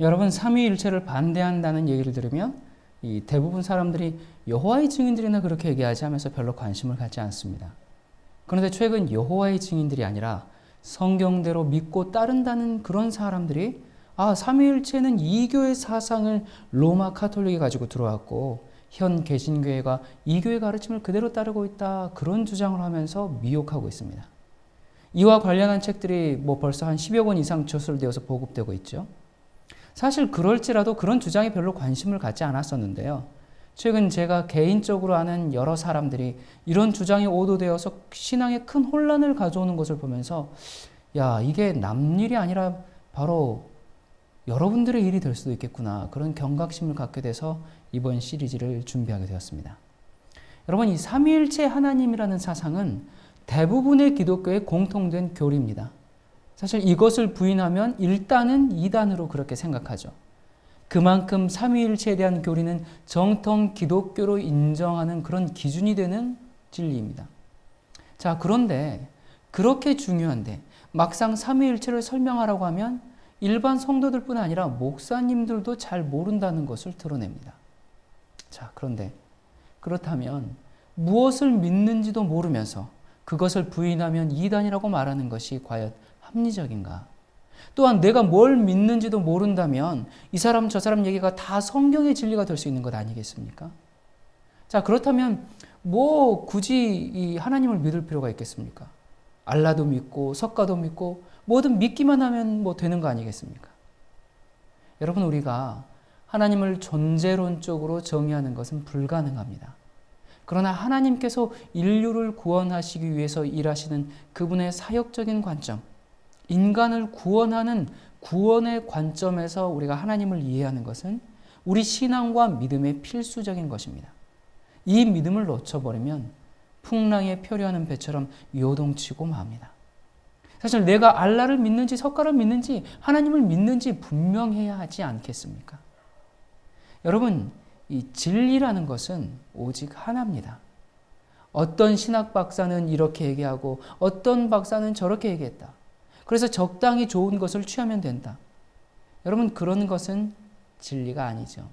여러분, 삼위일체를 반대한다는 얘기를 들으면 이 대부분 사람들이 여호와의 증인들이나 그렇게 얘기하지 하면서 별로 관심을 갖지 않습니다. 그런데 최근 여호와의 증인들이 아니라 성경대로 믿고 따른다는 그런 사람들이 삼위일체는 이교의 사상을 로마 카톨릭이 가지고 들어왔고 현 개신교회가 이교의 가르침을 그대로 따르고 있다, 그런 주장을 하면서 미혹하고 있습니다. 이와 관련한 책들이 벌써 한 10여 권 이상 저술되어서 보급되고 있죠. 사실 그럴지라도 그런 주장에 별로 관심을 갖지 않았었는데요. 최근 제가 개인적으로 아는 여러 사람들이 이런 주장에 오도되어서 신앙에 큰 혼란을 가져오는 것을 보면서 이게 남 일이 아니라 바로 여러분들의 일이 될 수도 있겠구나, 그런 경각심을 갖게 돼서 이번 시리즈를 준비하게 되었습니다. 여러분, 이 삼위일체 하나님이라는 사상은 대부분의 기독교의 공통된 교리입니다. 사실 이것을 부인하면 일단은 이단으로 그렇게 생각하죠. 그만큼 삼위일체에 대한 교리는 정통 기독교로 인정하는 그런 기준이 되는 진리입니다. 자, 그런데 그렇게 중요한데 막상 삼위일체를 설명하라고 하면 일반 성도들뿐 아니라 목사님들도 잘 모른다는 것을 드러냅니다. 자, 그런데 그렇다면 무엇을 믿는지도 모르면서 그것을 부인하면 이단이라고 말하는 것이 과연 합리적인가? 또한 내가 뭘 믿는지도 모른다면 이 사람 저 사람 얘기가 다 성경의 진리가 될 수 있는 것 아니겠습니까? 자, 그렇다면 굳이 이 하나님을 믿을 필요가 있겠습니까? 알라도 믿고 석가도 믿고 뭐든 믿기만 하면 되는 거 아니겠습니까? 여러분, 우리가 하나님을 존재론적으로 정의하는 것은 불가능합니다. 그러나 하나님께서 인류를 구원하시기 위해서 일하시는 그분의 사역적인 관점, 인간을 구원하는 구원의 관점에서 우리가 하나님을 이해하는 것은 우리 신앙과 믿음의 필수적인 것입니다. 이 믿음을 놓쳐버리면 풍랑에 표류하는 배처럼 요동치고 맙니다. 사실 내가 알라를 믿는지 석가를 믿는지 하나님을 믿는지 분명해야 하지 않겠습니까? 여러분, 이 진리라는 것은 오직 하나입니다. 어떤 신학 박사는 이렇게 얘기하고 어떤 박사는 저렇게 얘기했다. 그래서 적당히 좋은 것을 취하면 된다. 여러분, 그런 것은 진리가 아니죠.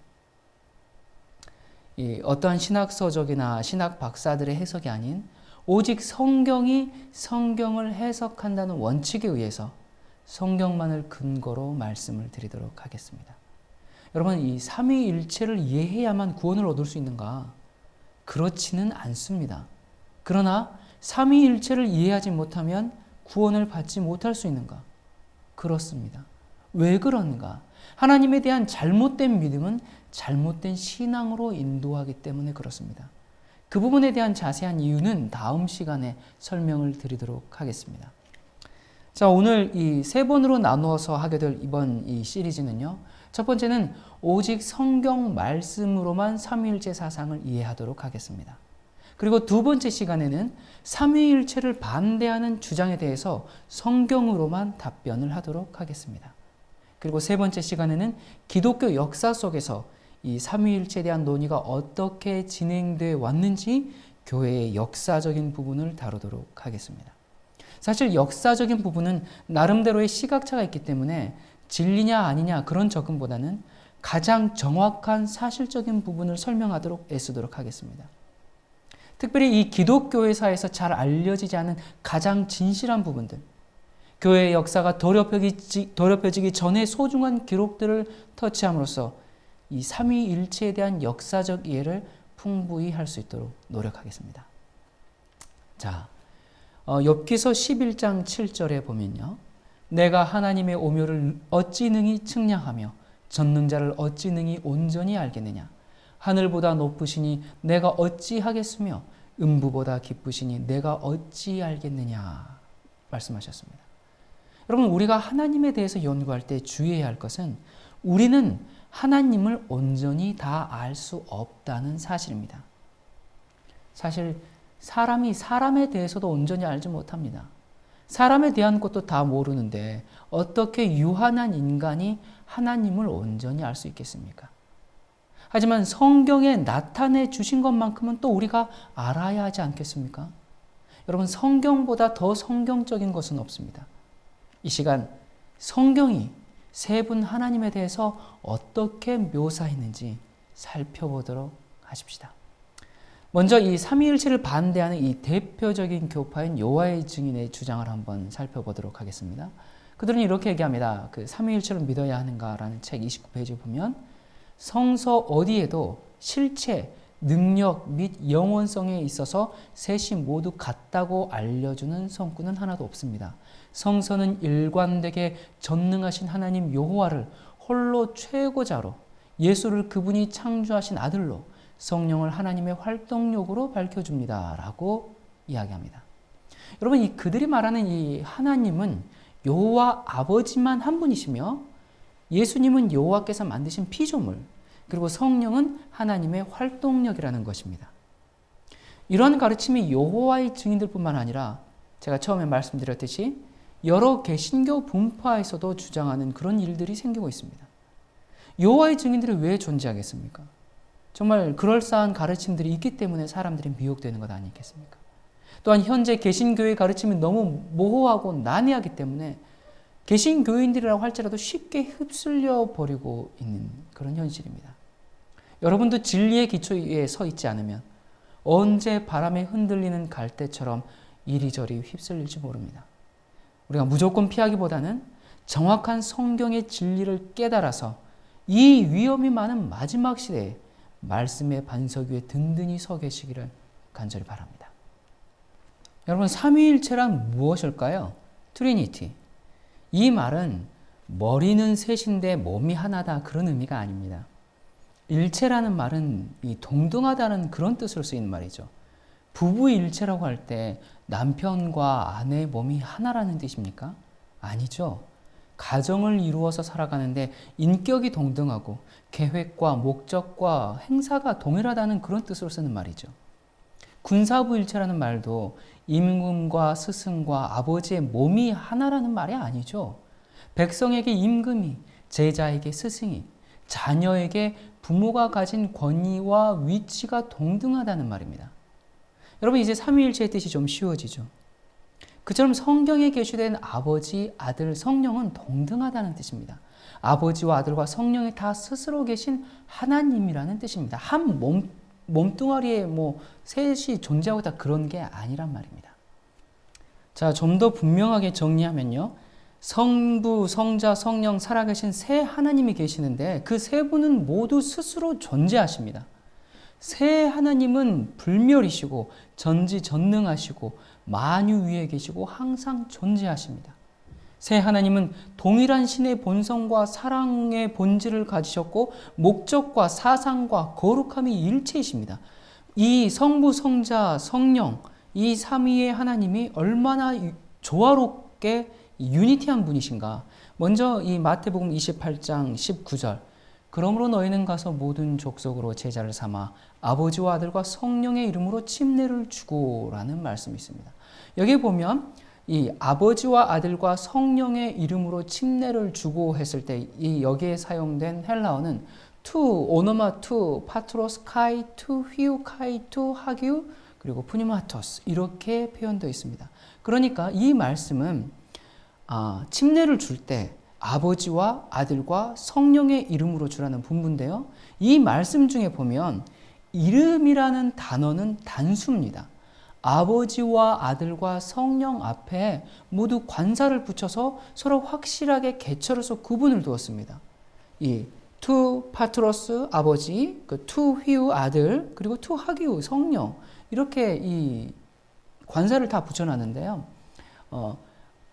어떠한 신학 서적이나 신학 박사들의 해석이 아닌 오직 성경이 성경을 해석한다는 원칙에 의해서 성경만을 근거로 말씀을 드리도록 하겠습니다. 여러분, 이 삼위일체를 이해해야만 구원을 얻을 수 있는가? 그렇지는 않습니다. 그러나 삼위일체를 이해하지 못하면 구원을 받지 못할 수 있는가? 그렇습니다. 왜 그런가? 하나님에 대한 잘못된 믿음은 잘못된 신앙으로 인도하기 때문에 그렇습니다. 그 부분에 대한 자세한 이유는 다음 시간에 설명을 드리도록 하겠습니다. 자, 오늘 이 세 번으로 나누어서 하게 될 이번 이 시리즈는요. 첫 번째는 오직 성경 말씀으로만 삼위일체 사상을 이해하도록 하겠습니다. 그리고 두 번째 시간에는 삼위일체를 반대하는 주장에 대해서 성경으로만 답변을 하도록 하겠습니다. 그리고 세 번째 시간에는 기독교 역사 속에서 이 삼위일체에 대한 논의가 어떻게 진행되어 왔는지 교회의 역사적인 부분을 다루도록 하겠습니다. 사실 역사적인 부분은 나름대로의 시각차가 있기 때문에 진리냐 아니냐 그런 접근보다는 가장 정확한 사실적인 부분을 설명하도록 애쓰도록 하겠습니다. 특별히 이 기독교회사에서 잘 알려지지 않은 가장 진실한 부분들, 교회의 역사가 더럽혀지기 전에 소중한 기록들을 터치함으로써 이 삼위일체에 대한 역사적 이해를 풍부히 할 수 있도록 노력하겠습니다. 자, 욥기서 11장 7절에 보면요. 내가 하나님의 오묘를 어찌 능히 측량하며 전능자를 어찌 능히 온전히 알겠느냐. 하늘보다 높으시니 내가 어찌 하겠으며 음부보다 깊으시니 내가 어찌 알겠느냐 말씀하셨습니다. 여러분, 우리가 하나님에 대해서 연구할 때 주의해야 할 것은 우리는 하나님을 온전히 다 알 수 없다는 사실입니다. 사실 사람이 사람에 대해서도 온전히 알지 못합니다. 사람에 대한 것도 다 모르는데 어떻게 유한한 인간이 하나님을 온전히 알 수 있겠습니까? 하지만 성경에 나타내 주신 것만큼은 또 우리가 알아야 하지 않겠습니까? 여러분, 성경보다 더 성경적인 것은 없습니다. 이 시간 성경이 세 분 하나님에 대해서 어떻게 묘사했는지 살펴보도록 하십시다. 먼저 이 삼위일체를 반대하는 이 대표적인 교파인 여호와의 증인의 주장을 한번 살펴보도록 하겠습니다. 그들은 이렇게 얘기합니다. 그 삼위일체를 믿어야 하는가라는 책 29페이지에 보면 성서 어디에도 실체, 능력 및 영원성에 있어서 셋이 모두 같다고 알려주는 성구는 하나도 없습니다. 성서는 일관되게 전능하신 하나님 여호와를 홀로 최고자로, 예수를 그분이 창조하신 아들로, 성령을 하나님의 활동력으로 밝혀줍니다. 라고 이야기합니다. 여러분, 이 그들이 말하는 이 하나님은 여호와 아버지만 한 분이시며 예수님은 여호와께서 만드신 피조물, 그리고 성령은 하나님의 활동력이라는 것입니다. 이런 가르침이 여호와의 증인들뿐만 아니라 제가 처음에 말씀드렸듯이 여러 개신교 분파에서도 주장하는 그런 일들이 생기고 있습니다. 여호와의 증인들이 왜 존재하겠습니까? 정말 그럴싸한 가르침들이 있기 때문에 사람들이 미혹되는 것 아니겠습니까? 또한 현재 개신교의 가르침이 너무 모호하고 난해하기 때문에 개신교인들이라고 할지라도 쉽게 휩쓸려 버리고 있는 그런 현실입니다. 여러분도 진리의 기초에 서 있지 않으면 언제 바람에 흔들리는 갈대처럼 이리저리 휩쓸릴지 모릅니다. 우리가 무조건 피하기보다는 정확한 성경의 진리를 깨달아서 이 위험이 많은 마지막 시대에 말씀의 반석 위에 든든히 서 계시기를 간절히 바랍니다. 여러분, 삼위일체란 무엇일까요? 트리니티. 이 말은 머리는 셋인데 몸이 하나다, 그런 의미가 아닙니다. 일체라는 말은 이 동등하다는 그런 뜻으로 쓰이는 말이죠. 부부일체라고 할 때 남편과 아내의 몸이 하나라는 뜻입니까? 아니죠. 가정을 이루어서 살아가는데 인격이 동등하고 계획과 목적과 행사가 동일하다는 그런 뜻으로 쓰는 말이죠. 군사부일체라는 말도 임금과 스승과 아버지의 몸이 하나라는 말이 아니죠. 백성에게 임금이, 제자에게 스승이, 자녀에게 부모가 가진 권위와 위치가 동등하다는 말입니다. 여러분, 이제 삼위일체의 뜻이 좀 쉬워지죠. 그처럼 성경에 계시된 아버지, 아들, 성령은 동등하다는 뜻입니다. 아버지와 아들과 성령이 다 스스로 계신 하나님이라는 뜻입니다. 한 몸뚱아리에 셋이 존재하고 다 그런 게 아니란 말입니다. 자, 좀 더 분명하게 정리하면요. 성부, 성자, 성령 살아계신 세 하나님이 계시는데 그 세 분은 모두 스스로 존재하십니다. 세 하나님은 불멸이시고 전지전능하시고 만유 위에 계시고 항상 존재하십니다. 세 하나님은 동일한 신의 본성과 사랑의 본질을 가지셨고 목적과 사상과 거룩함이 일체이십니다. 이 성부, 성자, 성령, 이 삼위의 하나님이 얼마나 조화롭게 유니티한 분이신가. 먼저 이 마태복음 28장 19절, 그러므로 너희는 가서 모든 족속으로 제자를 삼아 아버지와 아들과 성령의 이름으로 침례를 주고라는 말씀이 있습니다. 여기 보면 이 아버지와 아들과 성령의 이름으로 침례를 주고 했을 때 이 여기에 사용된 헬라어는 투, 오노마 투, 파트로스 카이 투, 휘우 카이 투, 하기우, 그리고 푸니마토스, 이렇게 표현되어 있습니다. 그러니까 이 말씀은 침례를 줄 때 아버지와 아들과 성령의 이름으로 주라는 분부인데요. 이 말씀 중에 보면 이름이라는 단어는 단수입니다. 아버지와 아들과 성령 앞에 모두 관사를 붙여서 서로 확실하게 개처로서 구분을 두었습니다. 이 투 파트로스 아버지, 그 투 휘우 아들, 그리고 투 하기우 성령, 이렇게 이 관사를 다 붙여놨는데요.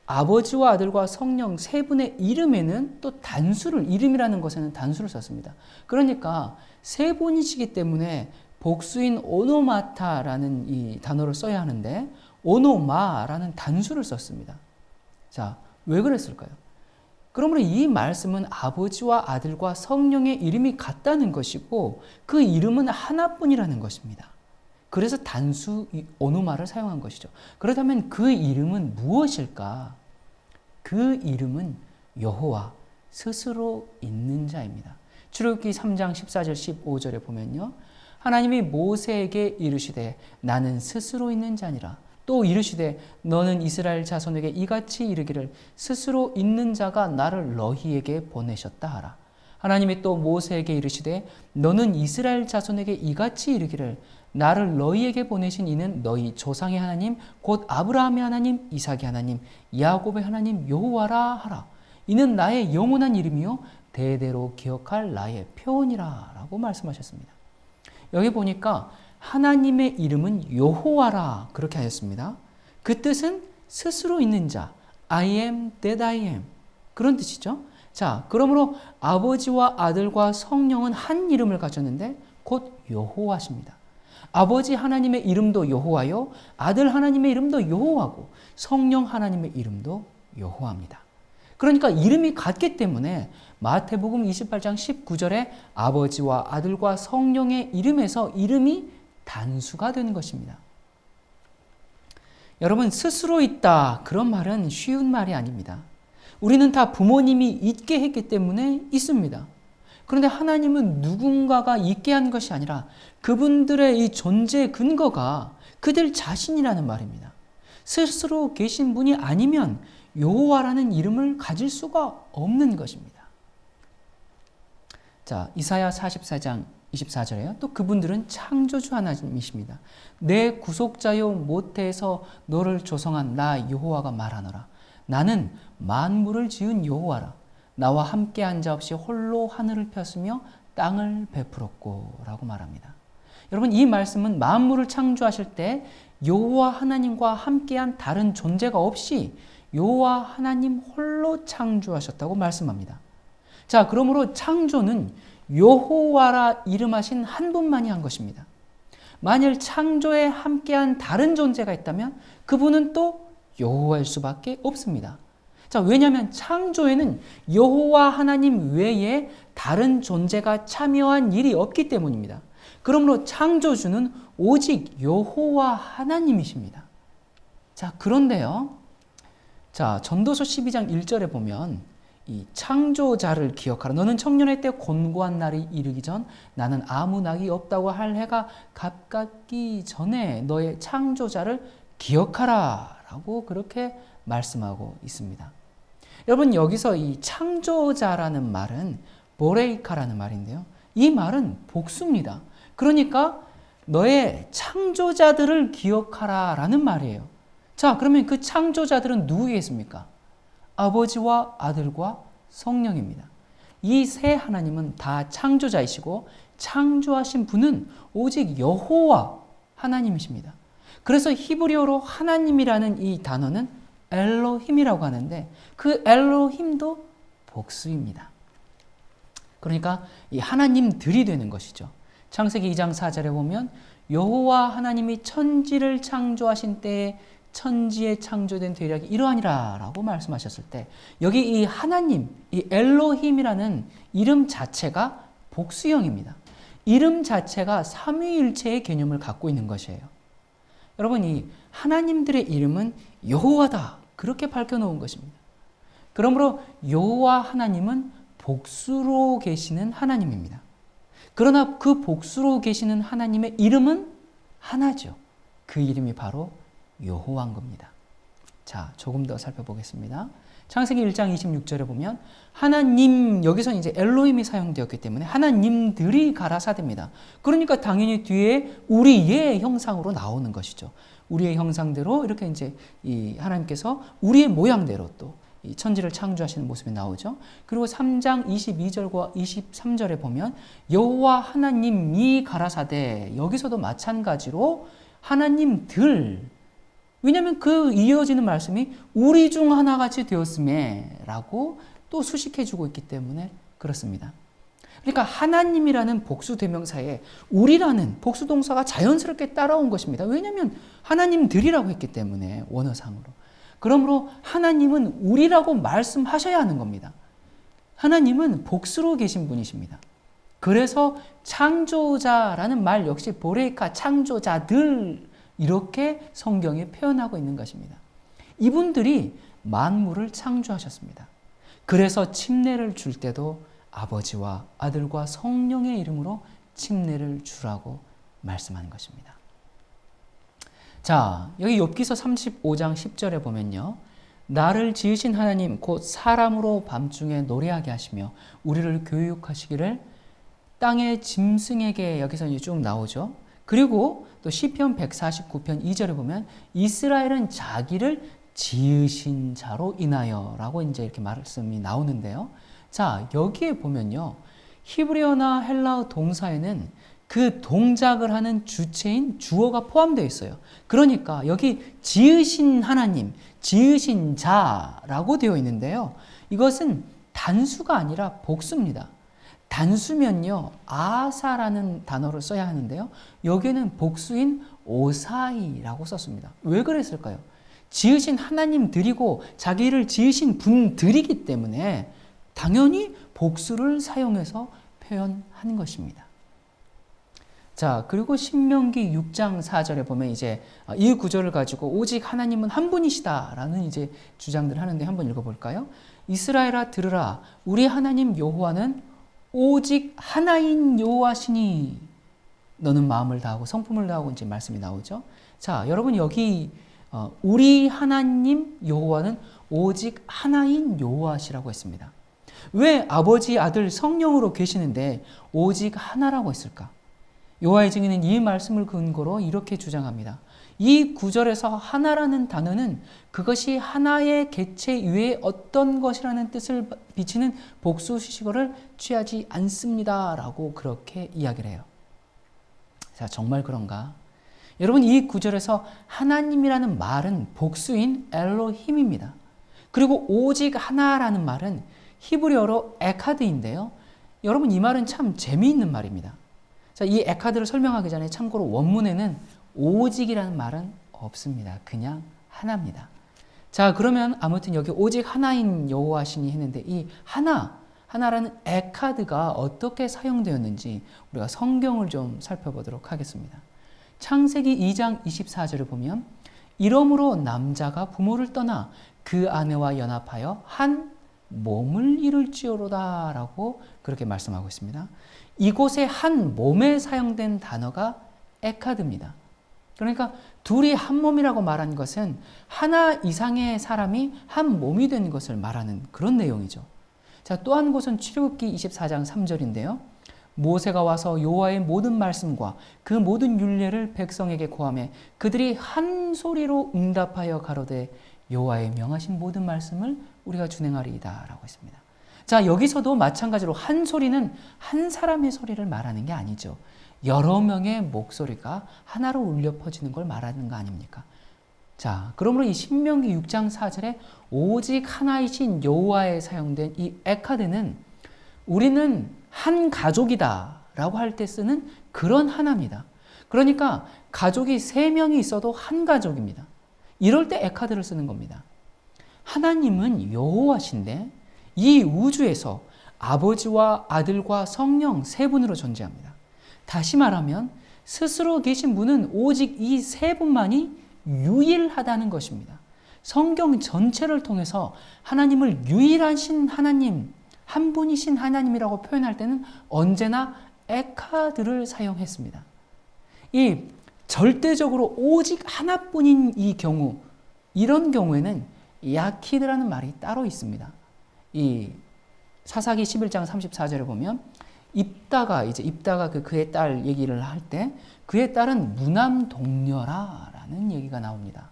아버지와 아들과 성령 세 분의 이름에는 또 단수를, 이름이라는 것에는 단수를 썼습니다. 그러니까 세 분이시기 때문에 복수인 오노마타라는 이 단어를 써야 하는데 오노마라는 단수를 썼습니다. 자, 왜 그랬을까요? 그러므로 이 말씀은 아버지와 아들과 성령의 이름이 같다는 것이고 그 이름은 하나뿐이라는 것입니다. 그래서 단수 오노마를 사용한 것이죠. 그렇다면 그 이름은 무엇일까? 그 이름은 여호와, 스스로 있는 자입니다. 출애굽기 3장 14절 15절에 보면요. 하나님이 모세에게 이르시되 나는 스스로 있는 자니라. 또 이르시되 너는 이스라엘 자손에게 이같이 이르기를 스스로 있는 자가 나를 너희에게 보내셨다 하라. 하나님이 또 모세에게 이르시되 너는 이스라엘 자손에게 이같이 이르기를 나를 너희에게 보내신 이는 너희 조상의 하나님 곧 아브라함의 하나님 이삭의 하나님 야곱의 하나님 여호와라 하라. 이는 나의 영원한 이름이요 대대로 기억할 나의 표언이라 라고 말씀하셨습니다. 여기 보니까 하나님의 이름은 여호와라 그렇게 하였습니다. 그 뜻은 스스로 있는 자, I am that I am 그런 뜻이죠. 자, 그러므로 아버지와 아들과 성령은 한 이름을 가졌는데 곧 여호와십니다. 아버지 하나님의 이름도 여호와요, 아들 하나님의 이름도 여호와고 성령 하나님의 이름도 여호와입니다. 그러니까 이름이 같기 때문에 마태복음 28장 19절에 아버지와 아들과 성령의 이름에서 이름이 단수가 되는 것입니다. 여러분, 스스로 있다 그런 말은 쉬운 말이 아닙니다. 우리는 다 부모님이 있게 했기 때문에 있습니다. 그런데 하나님은 누군가가 있게 한 것이 아니라 그분들의 이 존재 근거가 그들 자신이라는 말입니다. 스스로 계신 분이 아니면 여호와라는 이름을 가질 수가 없는 것입니다. 자, 이사야 44장 24절에요. 또 그분들은 창조주 하나님이십니다. 내 구속자요 모태에서 너를 조성한 나 여호와가 말하노라. 나는 만물을 지은 여호와라. 나와 함께 한 자 없이 홀로 하늘을 폈으며 땅을 베풀었고 라고 말합니다. 여러분, 이 말씀은 만물을 창조하실 때 여호와 하나님과 함께한 다른 존재가 없이 여호와 하나님 홀로 창조하셨다고 말씀합니다. 자, 그러므로 창조는 여호와라 이름하신 한 분만이 한 것입니다. 만일 창조에 함께한 다른 존재가 있다면 그분은 또 여호와일 수밖에 없습니다. 자, 왜냐하면 창조에는 여호와 하나님 외에 다른 존재가 참여한 일이 없기 때문입니다. 그러므로 창조주는 오직 여호와 하나님이십니다. 자, 그런데요. 자, 전도서 12장 1절에 보면 이 창조자를 기억하라. 너는 청년의 때 곤고한 날이 이르기 전 나는 아무 낙이 없다고 할 해가 가깝기 전에 너의 창조자를 기억하라 라고 그렇게 말씀하고 있습니다. 여러분, 여기서 이 창조자라는 말은 보레이카라는 말인데요. 이 말은 복수입니다. 그러니까 너의 창조자들을 기억하라 라는 말이에요. 자, 그러면 그 창조자들은 누구겠습니까? 아버지와 아들과 성령입니다. 이 세 하나님은 다 창조자이시고 창조하신 분은 오직 여호와 하나님이십니다. 그래서 히브리어로 하나님이라는 이 단어는 엘로힘이라고 하는데 그 엘로힘도 복수입니다. 그러니까 이 하나님들이 되는 것이죠. 창세기 2장 4절에 보면 여호와 하나님이 천지를 창조하신 때에 천지에 창조된 대략이 이러하니라 라고 말씀하셨을 때 여기 이 하나님, 이 엘로힘이라는 이름 자체가 복수형입니다. 이름 자체가 삼위일체의 개념을 갖고 있는 것이에요. 여러분, 이 하나님들의 이름은 여호와다 그렇게 밝혀놓은 것입니다. 그러므로 여호와 하나님은 복수로 계시는 하나님입니다. 그러나 그 복수로 계시는 하나님의 이름은 하나죠. 그 이름이 바로 여호와인 겁니다. 자, 조금 더 살펴보겠습니다. 창세기 1장 26절에 보면 하나님, 여기서 이제 엘로힘이 사용되었기 때문에 하나님들이 가라사대입니다. 그러니까 당연히 뒤에 우리의 형상으로 나오는 것이죠. 우리의 형상대로 이렇게 이제 이 하나님께서 우리의 모양대로 또 이 천지를 창조하시는 모습이 나오죠. 그리고 3장 22절과 23절에 보면 여호와 하나님이 가라사대, 여기서도 마찬가지로 하나님들, 왜냐하면 그 이어지는 말씀이 우리 중 하나같이 되었음에 라고 또 수식해주고 있기 때문에 그렇습니다. 그러니까 하나님이라는 복수 대명사에 우리라는 복수 동사가 자연스럽게 따라온 것입니다. 왜냐하면 하나님들이라고 했기 때문에 원어상으로. 그러므로 하나님은 우리라고 말씀하셔야 하는 겁니다. 하나님은 복수로 계신 분이십니다. 그래서 창조자라는 말 역시 보레이카, 창조자들, 이렇게 성경에 표현하고 있는 것입니다. 이분들이 만물을 창조하셨습니다. 그래서 침례를 줄 때도 아버지와 아들과 성령의 이름으로 침례를 주라고 말씀하는 것입니다. 자, 여기 욥기서 35장 10절에 보면요. 나를 지으신 하나님 곧 사람으로 밤중에 노래하게 하시며 우리를 교육하시기를 땅의 짐승에게, 여기서 이제 쭉 나오죠. 그리고 또 시편 149편 2절에 보면 이스라엘은 자기를 지으신 자로 인하여라고 이제 이렇게 말씀이 나오는데요. 자, 여기에 보면요. 히브리어나 헬라어 동사에는 그 동작을 하는 주체인 주어가 포함되어 있어요. 그러니까 여기 지으신 하나님, 지으신 자라고 되어 있는데요. 이것은 단수가 아니라 복수입니다. 단수면요, 아사라는 단어를 써야 하는데요. 여기는 복수인 오사이라고 썼습니다. 왜 그랬을까요? 지으신 하나님들이고 자기를 지으신 분들이기 때문에 당연히 복수를 사용해서 표현한 것입니다. 자, 그리고 신명기 6장 4절에 보면 이제 이 구절을 가지고 오직 하나님은 한 분이시다라는 이제 주장들을 하는데 한번 읽어볼까요? 이스라엘아 들으라, 우리 하나님 여호와는 오직 하나인 여호와시니 너는 마음을 다하고 성품을 다하고 이제 말씀이 나오죠. 자, 여러분 여기 우리 하나님 여호와는 오직 하나인 여호와시라고 했습니다. 왜 아버지, 아들, 성령으로 계시는데 오직 하나라고 했을까? 여호와의 증인은 이 말씀을 근거로 이렇게 주장합니다. 이 구절에서 하나라는 단어는 그것이 하나의 개체 이외에 어떤 것이라는 뜻을 비치는 복수시식어를 취하지 않습니다. 라고 그렇게 이야기를 해요. 자, 정말 그런가? 여러분, 이 구절에서 하나님이라는 말은 복수인 엘로힘입니다. 그리고 오직 하나라는 말은 히브리어로 에카드인데요. 여러분, 이 말은 참 재미있는 말입니다. 자, 이 에카드를 설명하기 전에 참고로 원문에는 오직이라는 말은 없습니다. 그냥 하나입니다. 자, 그러면 아무튼 여기 오직 하나인 여호와시니 했는데 이 하나라는 에카드가 어떻게 사용되었는지 우리가 성경을 좀 살펴보도록 하겠습니다. 창세기 2장 24절을 보면 이러므로 남자가 부모를 떠나 그 아내와 연합하여 한 몸을 이룰지어로다 라고 그렇게 말씀하고 있습니다. 이곳에 한 몸에 사용된 단어가 에카드입니다. 그러니까 둘이 한 몸이라고 말한 것은 하나 이상의 사람이 한 몸이 된 것을 말하는 그런 내용이죠. 자, 또 한 곳은 출애굽기 24장 3절인데요. 모세가 와서 여호와의 모든 말씀과 그 모든 율례를 백성에게 고하매 그들이 한 소리로 응답하여 가로되 여호와의 명하신 모든 말씀을 우리가 준행하리이다 라고 했습니다. 자, 여기서도 마찬가지로 한 소리는 한 사람의 소리를 말하는 게 아니죠. 여러 명의 목소리가 하나로 울려 퍼지는 걸 말하는 거 아닙니까? 자, 그러므로 이 신명기 6장 4절에 오직 하나이신 여호와에 사용된 이 에카드는 우리는 한 가족이다 라고 할 때 쓰는 그런 하나입니다. 그러니까 가족이 3명이 있어도 한 가족입니다. 이럴 때 에카드를 쓰는 겁니다. 하나님은 여호와신데 이 우주에서 아버지와 아들과 성령 3분으로 존재합니다. 다시 말하면 스스로 계신 분은 오직 이 3분만이 유일하다는 것입니다. 성경 전체를 통해서 하나님을 유일하신 하나님, 한 분이신 하나님이라고 표현할 때는 언제나 에카드를 사용했습니다. 이 절대적으로 오직 하나뿐인 이 경우, 이런 경우에는 야키드라는 말이 따로 있습니다. 이 사사기 11장 34절에 보면 입다가 그의 딸 얘기를 할 때 그의 딸은 무남동녀라라는 얘기가 나옵니다.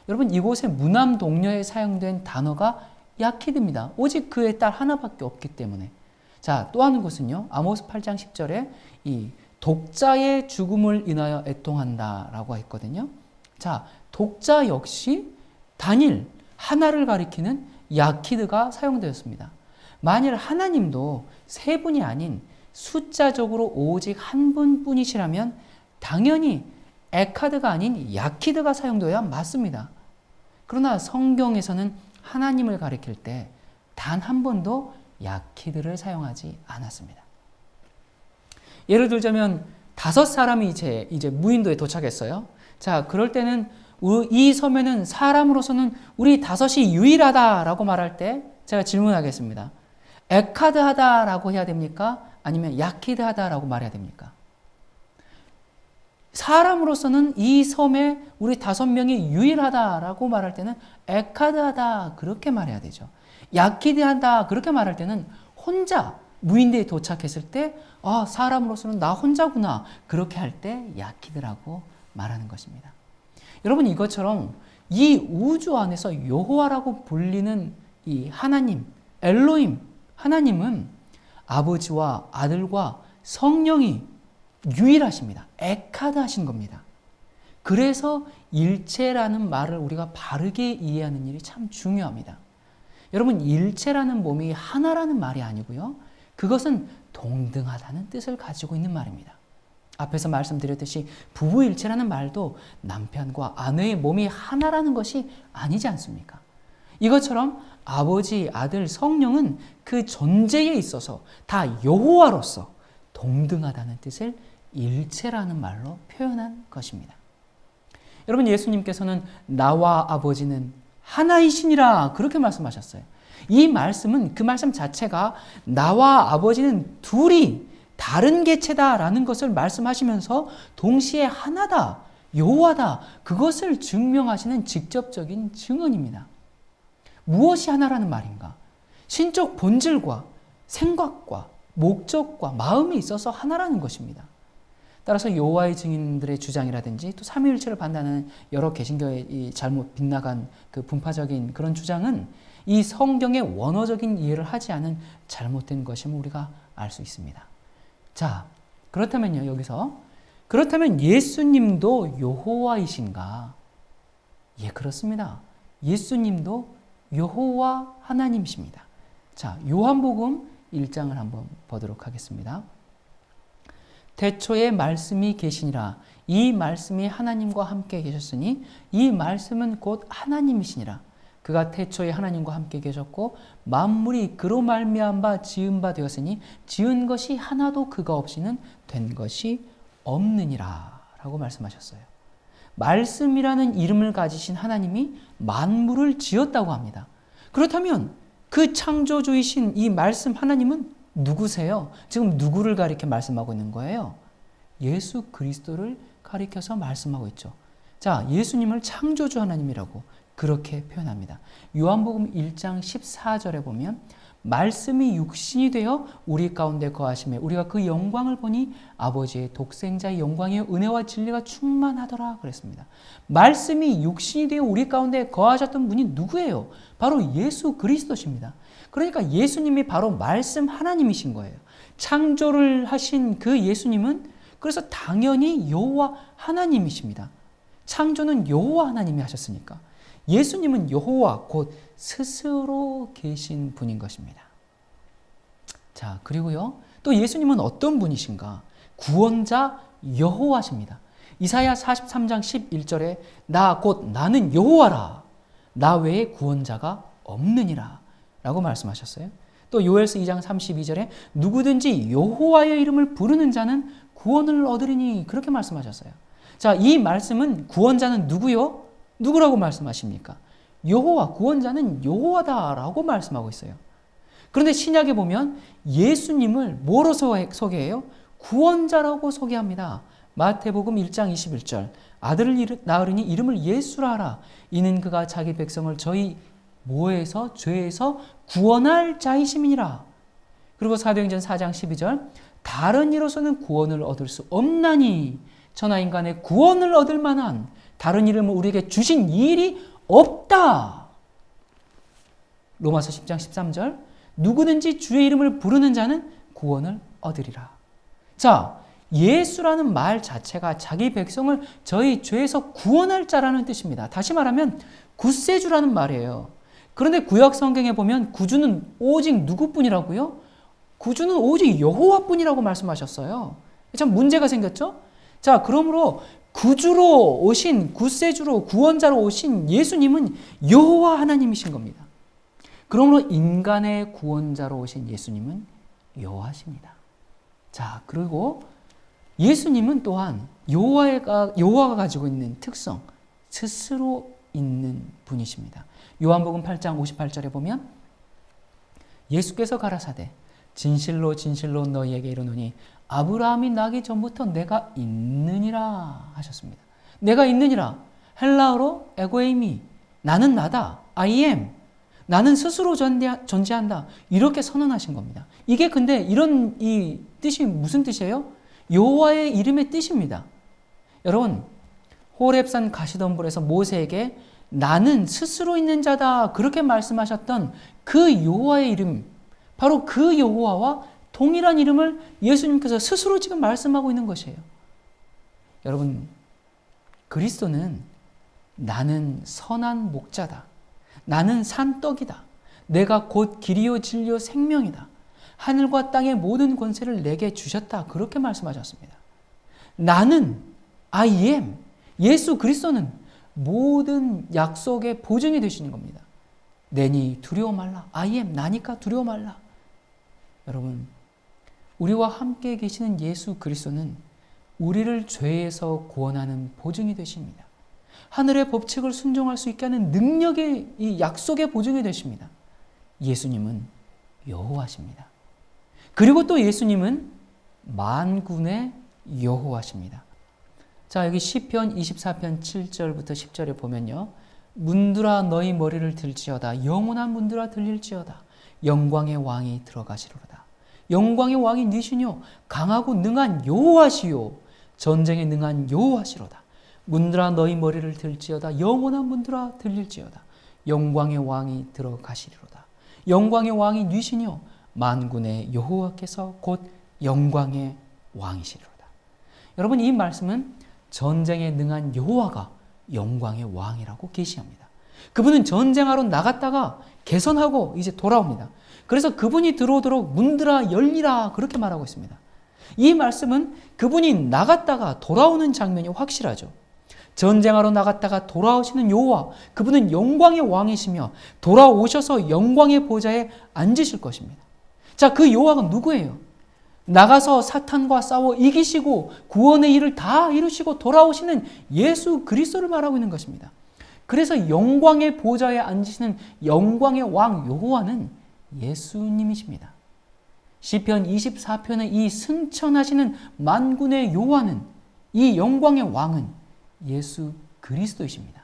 여러분, 이곳에 무남동녀에 사용된 단어가 야키드입니다. 오직 그의 딸 하나밖에 없기 때문에. 자, 또 한 곳은요. 아모스 8장 10절에 이 독자의 죽음을 인하여 애통한다라고 했거든요. 자, 독자 역시 단일 하나를 가리키는 야키드가 사용되었습니다. 만일 하나님도 3분이 아닌 숫자적으로 오직 한 분뿐이시라면 당연히 에카드가 아닌 야키드가 사용되어야 맞습니다. 그러나 성경에서는 하나님을 가리킬 때 단 한 번도 야키드를 사용하지 않았습니다. 예를 들자면 5사람이 이제 무인도에 도착했어요. 자, 그럴 때는 이 섬에는 사람으로서는 우리 5이 유일하다라고 말할 때 제가 질문하겠습니다. 에카드하다라고 해야 됩니까? 아니면 야키드하다라고 말해야 됩니까? 사람으로서는 이 섬에 우리 5명이 유일하다라고 말할 때는 에카드하다 그렇게 말해야 되죠. 야키드하다 그렇게 말할 때는 혼자 무인대에 도착했을 때 사람으로서는 나 혼자구나 그렇게 할 때 야키드라고 말하는 것입니다. 여러분 이것처럼 이 우주 안에서 여호와라고 불리는 이 하나님 엘로힘 하나님은 아버지와 아들과 성령이 유일하십니다. 에카드 하신 겁니다. 그래서 일체라는 말을 우리가 바르게 이해하는 일이 참 중요합니다. 여러분 일체라는 몸이 하나라는 말이 아니고요. 그것은 동등하다는 뜻을 가지고 있는 말입니다. 앞에서 말씀드렸듯이 부부일체라는 말도 남편과 아내의 몸이 하나라는 것이 아니지 않습니까? 이것처럼 아버지, 아들, 성령은 그 존재에 있어서 다 여호와로서 동등하다는 뜻을 일체라는 말로 표현한 것입니다. 여러분 예수님께서는 나와 아버지는 하나이시니라 그렇게 말씀하셨어요. 이 말씀은 그 말씀 자체가 나와 아버지는 둘이 다른 개체다라는 것을 말씀하시면서 동시에 하나다, 여호와다 그것을 증명하시는 직접적인 증언입니다. 무엇이 하나라는 말인가? 신적 본질과 생각과 목적과 마음이 있어서 하나라는 것입니다. 따라서 여호와의 증인들의 주장이라든지 또 삼위일체를 반대하는 여러 개신교의 잘못 빗나간 그 분파적인 그런 주장은 이 성경의 원어적인 이해를 하지 않은 잘못된 것임을 우리가 알 수 있습니다. 자, 그렇다면요, 여기서 그렇다면 예수님도 여호와이신가? 예, 그렇습니다. 예수님도 여호와 하나님이십니다. 자, 요한복음 1장을 한번 보도록 하겠습니다. 태초에 말씀이 계시니라. 이 말씀이 하나님과 함께 계셨으니 이 말씀은 곧 하나님이시니라. 그가 태초에 하나님과 함께 계셨고 만물이 그로 말미암아 바 지은 바 되었으니 지은 것이 하나도 그가 없이는 된 것이 없느니라 라고 말씀하셨어요. 말씀이라는 이름을 가지신 하나님이 만물을 지었다고 합니다. 그렇다면 그 창조주이신 이 말씀 하나님은 누구세요? 지금 누구를 가리켜 말씀하고 있는 거예요? 예수 그리스도를 가리켜서 말씀하고 있죠. 자, 예수님을 창조주 하나님이라고 그렇게 표현합니다. 요한복음 1장 14절에 보면 말씀이 육신이 되어 우리 가운데 거하심에 우리가 그 영광을 보니 아버지의 독생자의 영광이요 은혜와 진리가 충만하더라 그랬습니다. 말씀이 육신이 되어 우리 가운데 거하셨던 분이 누구예요? 바로 예수 그리스도십니다. 그러니까 예수님이 바로 말씀 하나님이신 거예요. 창조를 하신 그 예수님은 그래서 당연히 여호와 하나님이십니다. 창조는 여호와 하나님이 하셨으니까 예수님은 여호와 곧 스스로 계신 분인 것입니다. 자, 그리고요. 또 예수님은 어떤 분이신가? 구원자 여호와십니다. 이사야 43장 11절에 나 곧 나는 여호와라. 나 외에 구원자가 없느니라. 라고 말씀하셨어요. 또 요엘서 2장 32절에 누구든지 여호와의 이름을 부르는 자는 구원을 얻으리니 그렇게 말씀하셨어요. 자, 이 말씀은 구원자는 누구요? 누구라고 말씀하십니까? 여호와, 구원자는 여호와다라고 말씀하고 있어요. 그런데 신약에 보면 예수님을 뭐로 소개해요? 구원자라고 소개합니다. 마태복음 1장 21절 아들을 낳으리니 이름을 예수라 하라. 이는 그가 자기 백성을 저희 뭐에서? 죄에서 구원할 자이심이니라. 그리고 사도행전 4장 12절 다른 이로서는 구원을 얻을 수 없나니 천하 인간의 구원을 얻을 만한 다른 이름을 우리에게 주신 일이 없다. 로마서 10장 13절 누구든지 주의 이름을 부르는 자는 구원을 얻으리라. 자, 예수라는 말 자체가 자기 백성을 저희 죄에서 구원할 자라는 뜻입니다. 다시 말하면 구세주라는 말이에요. 그런데 구약 성경에 보면 구주는 오직 누구뿐이라고요? 구주는 오직 여호와뿐이라고 말씀하셨어요. 참 문제가 생겼죠? 자, 그러므로 구주로 오신, 구세주로, 구원자로 오신 예수님은 여호와 하나님이신 겁니다. 그러므로 인간의 구원자로 오신 예수님은 여호와십니다. 자, 그리고 예수님은 또한 여호와가 가지고 있는 특성, 스스로 있는 분이십니다. 요한복음 8장 58절에 보면 예수께서 가라사대 진실로 진실로 너희에게 이르노니 아브라함이 나기 전부터 내가 있느니라 하셨습니다. 내가 있느니라. 헬라어로 에고에이미. 나는 나다. I am. 나는 스스로 존재한다. 이렇게 선언하신 겁니다. 이게 근데 이런 이 뜻이 무슨 뜻이에요? 여호와의 이름의 뜻입니다. 여러분, 호렙산 가시덤불에서 모세에게 나는 스스로 있는 자다 그렇게 말씀하셨던 그 여호와의 이름, 바로 그 여호와와 동일한 이름을 예수님께서 스스로 지금 말씀하고 있는 것이에요. 여러분, 그리스도는 나는 선한 목자다. 나는 산떡이다. 내가 곧 길이요 진리요 생명이다. 하늘과 땅의 모든 권세를 내게 주셨다. 그렇게 말씀하셨습니다. 나는 I am. 예수 그리스도는 모든 약속의 보증이 되시는 겁니다. 내니 두려워 말라. I am. 나니까 두려워 말라. 여러분, 우리와 함께 계시는 예수 그리스도는 우리를 죄에서 구원하는 보증이 되십니다. 하늘의 법칙을 순종할 수 있게 하는 능력의 이 약속의 보증이 되십니다. 예수님은 여호와십니다. 그리고 또 예수님은 만군의 여호와십니다. 자, 여기 시편 24편 7절부터 10절에 보면요. 문들아 너희 머리를 들지어다. 영원한 문들아 들릴지어다. 영광의 왕이 들어가시리로다. 영광의 왕이 니시뇨. 강하고 능한 여호와시요. 전쟁에 능한 여호와시로다. 문들아 너희 머리를 들지어다. 영원한 문들아 들릴지어다. 영광의 왕이 들어가시리로다. 영광의 왕이 니시뇨. 만군의 여호와께서 곧 영광의 왕이시리로다. 여러분, 이 말씀은 전쟁에 능한 여호와가 영광의 왕이라고 계시합니다. 그분은 전쟁하러 나갔다가 개선하고 이제 돌아옵니다. 그래서 그분이 들어오도록 문들아 열리라 그렇게 말하고 있습니다. 이 말씀은 그분이 나갔다가 돌아오는 장면이 확실하죠. 전쟁하러 나갔다가 돌아오시는 여호와, 그분은 영광의 왕이시며 돌아오셔서 영광의 보좌에 앉으실 것입니다. 자, 그 여호와가 누구예요? 나가서 사탄과 싸워 이기시고 구원의 일을 다 이루시고 돌아오시는 예수 그리스도를 말하고 있는 것입니다. 그래서 영광의 보좌에 앉으시는 영광의 왕 여호와는 예수님이십니다. 시편 24편의 이 승천하시는 만군의 여호와는, 이 영광의 왕은 예수 그리스도이십니다.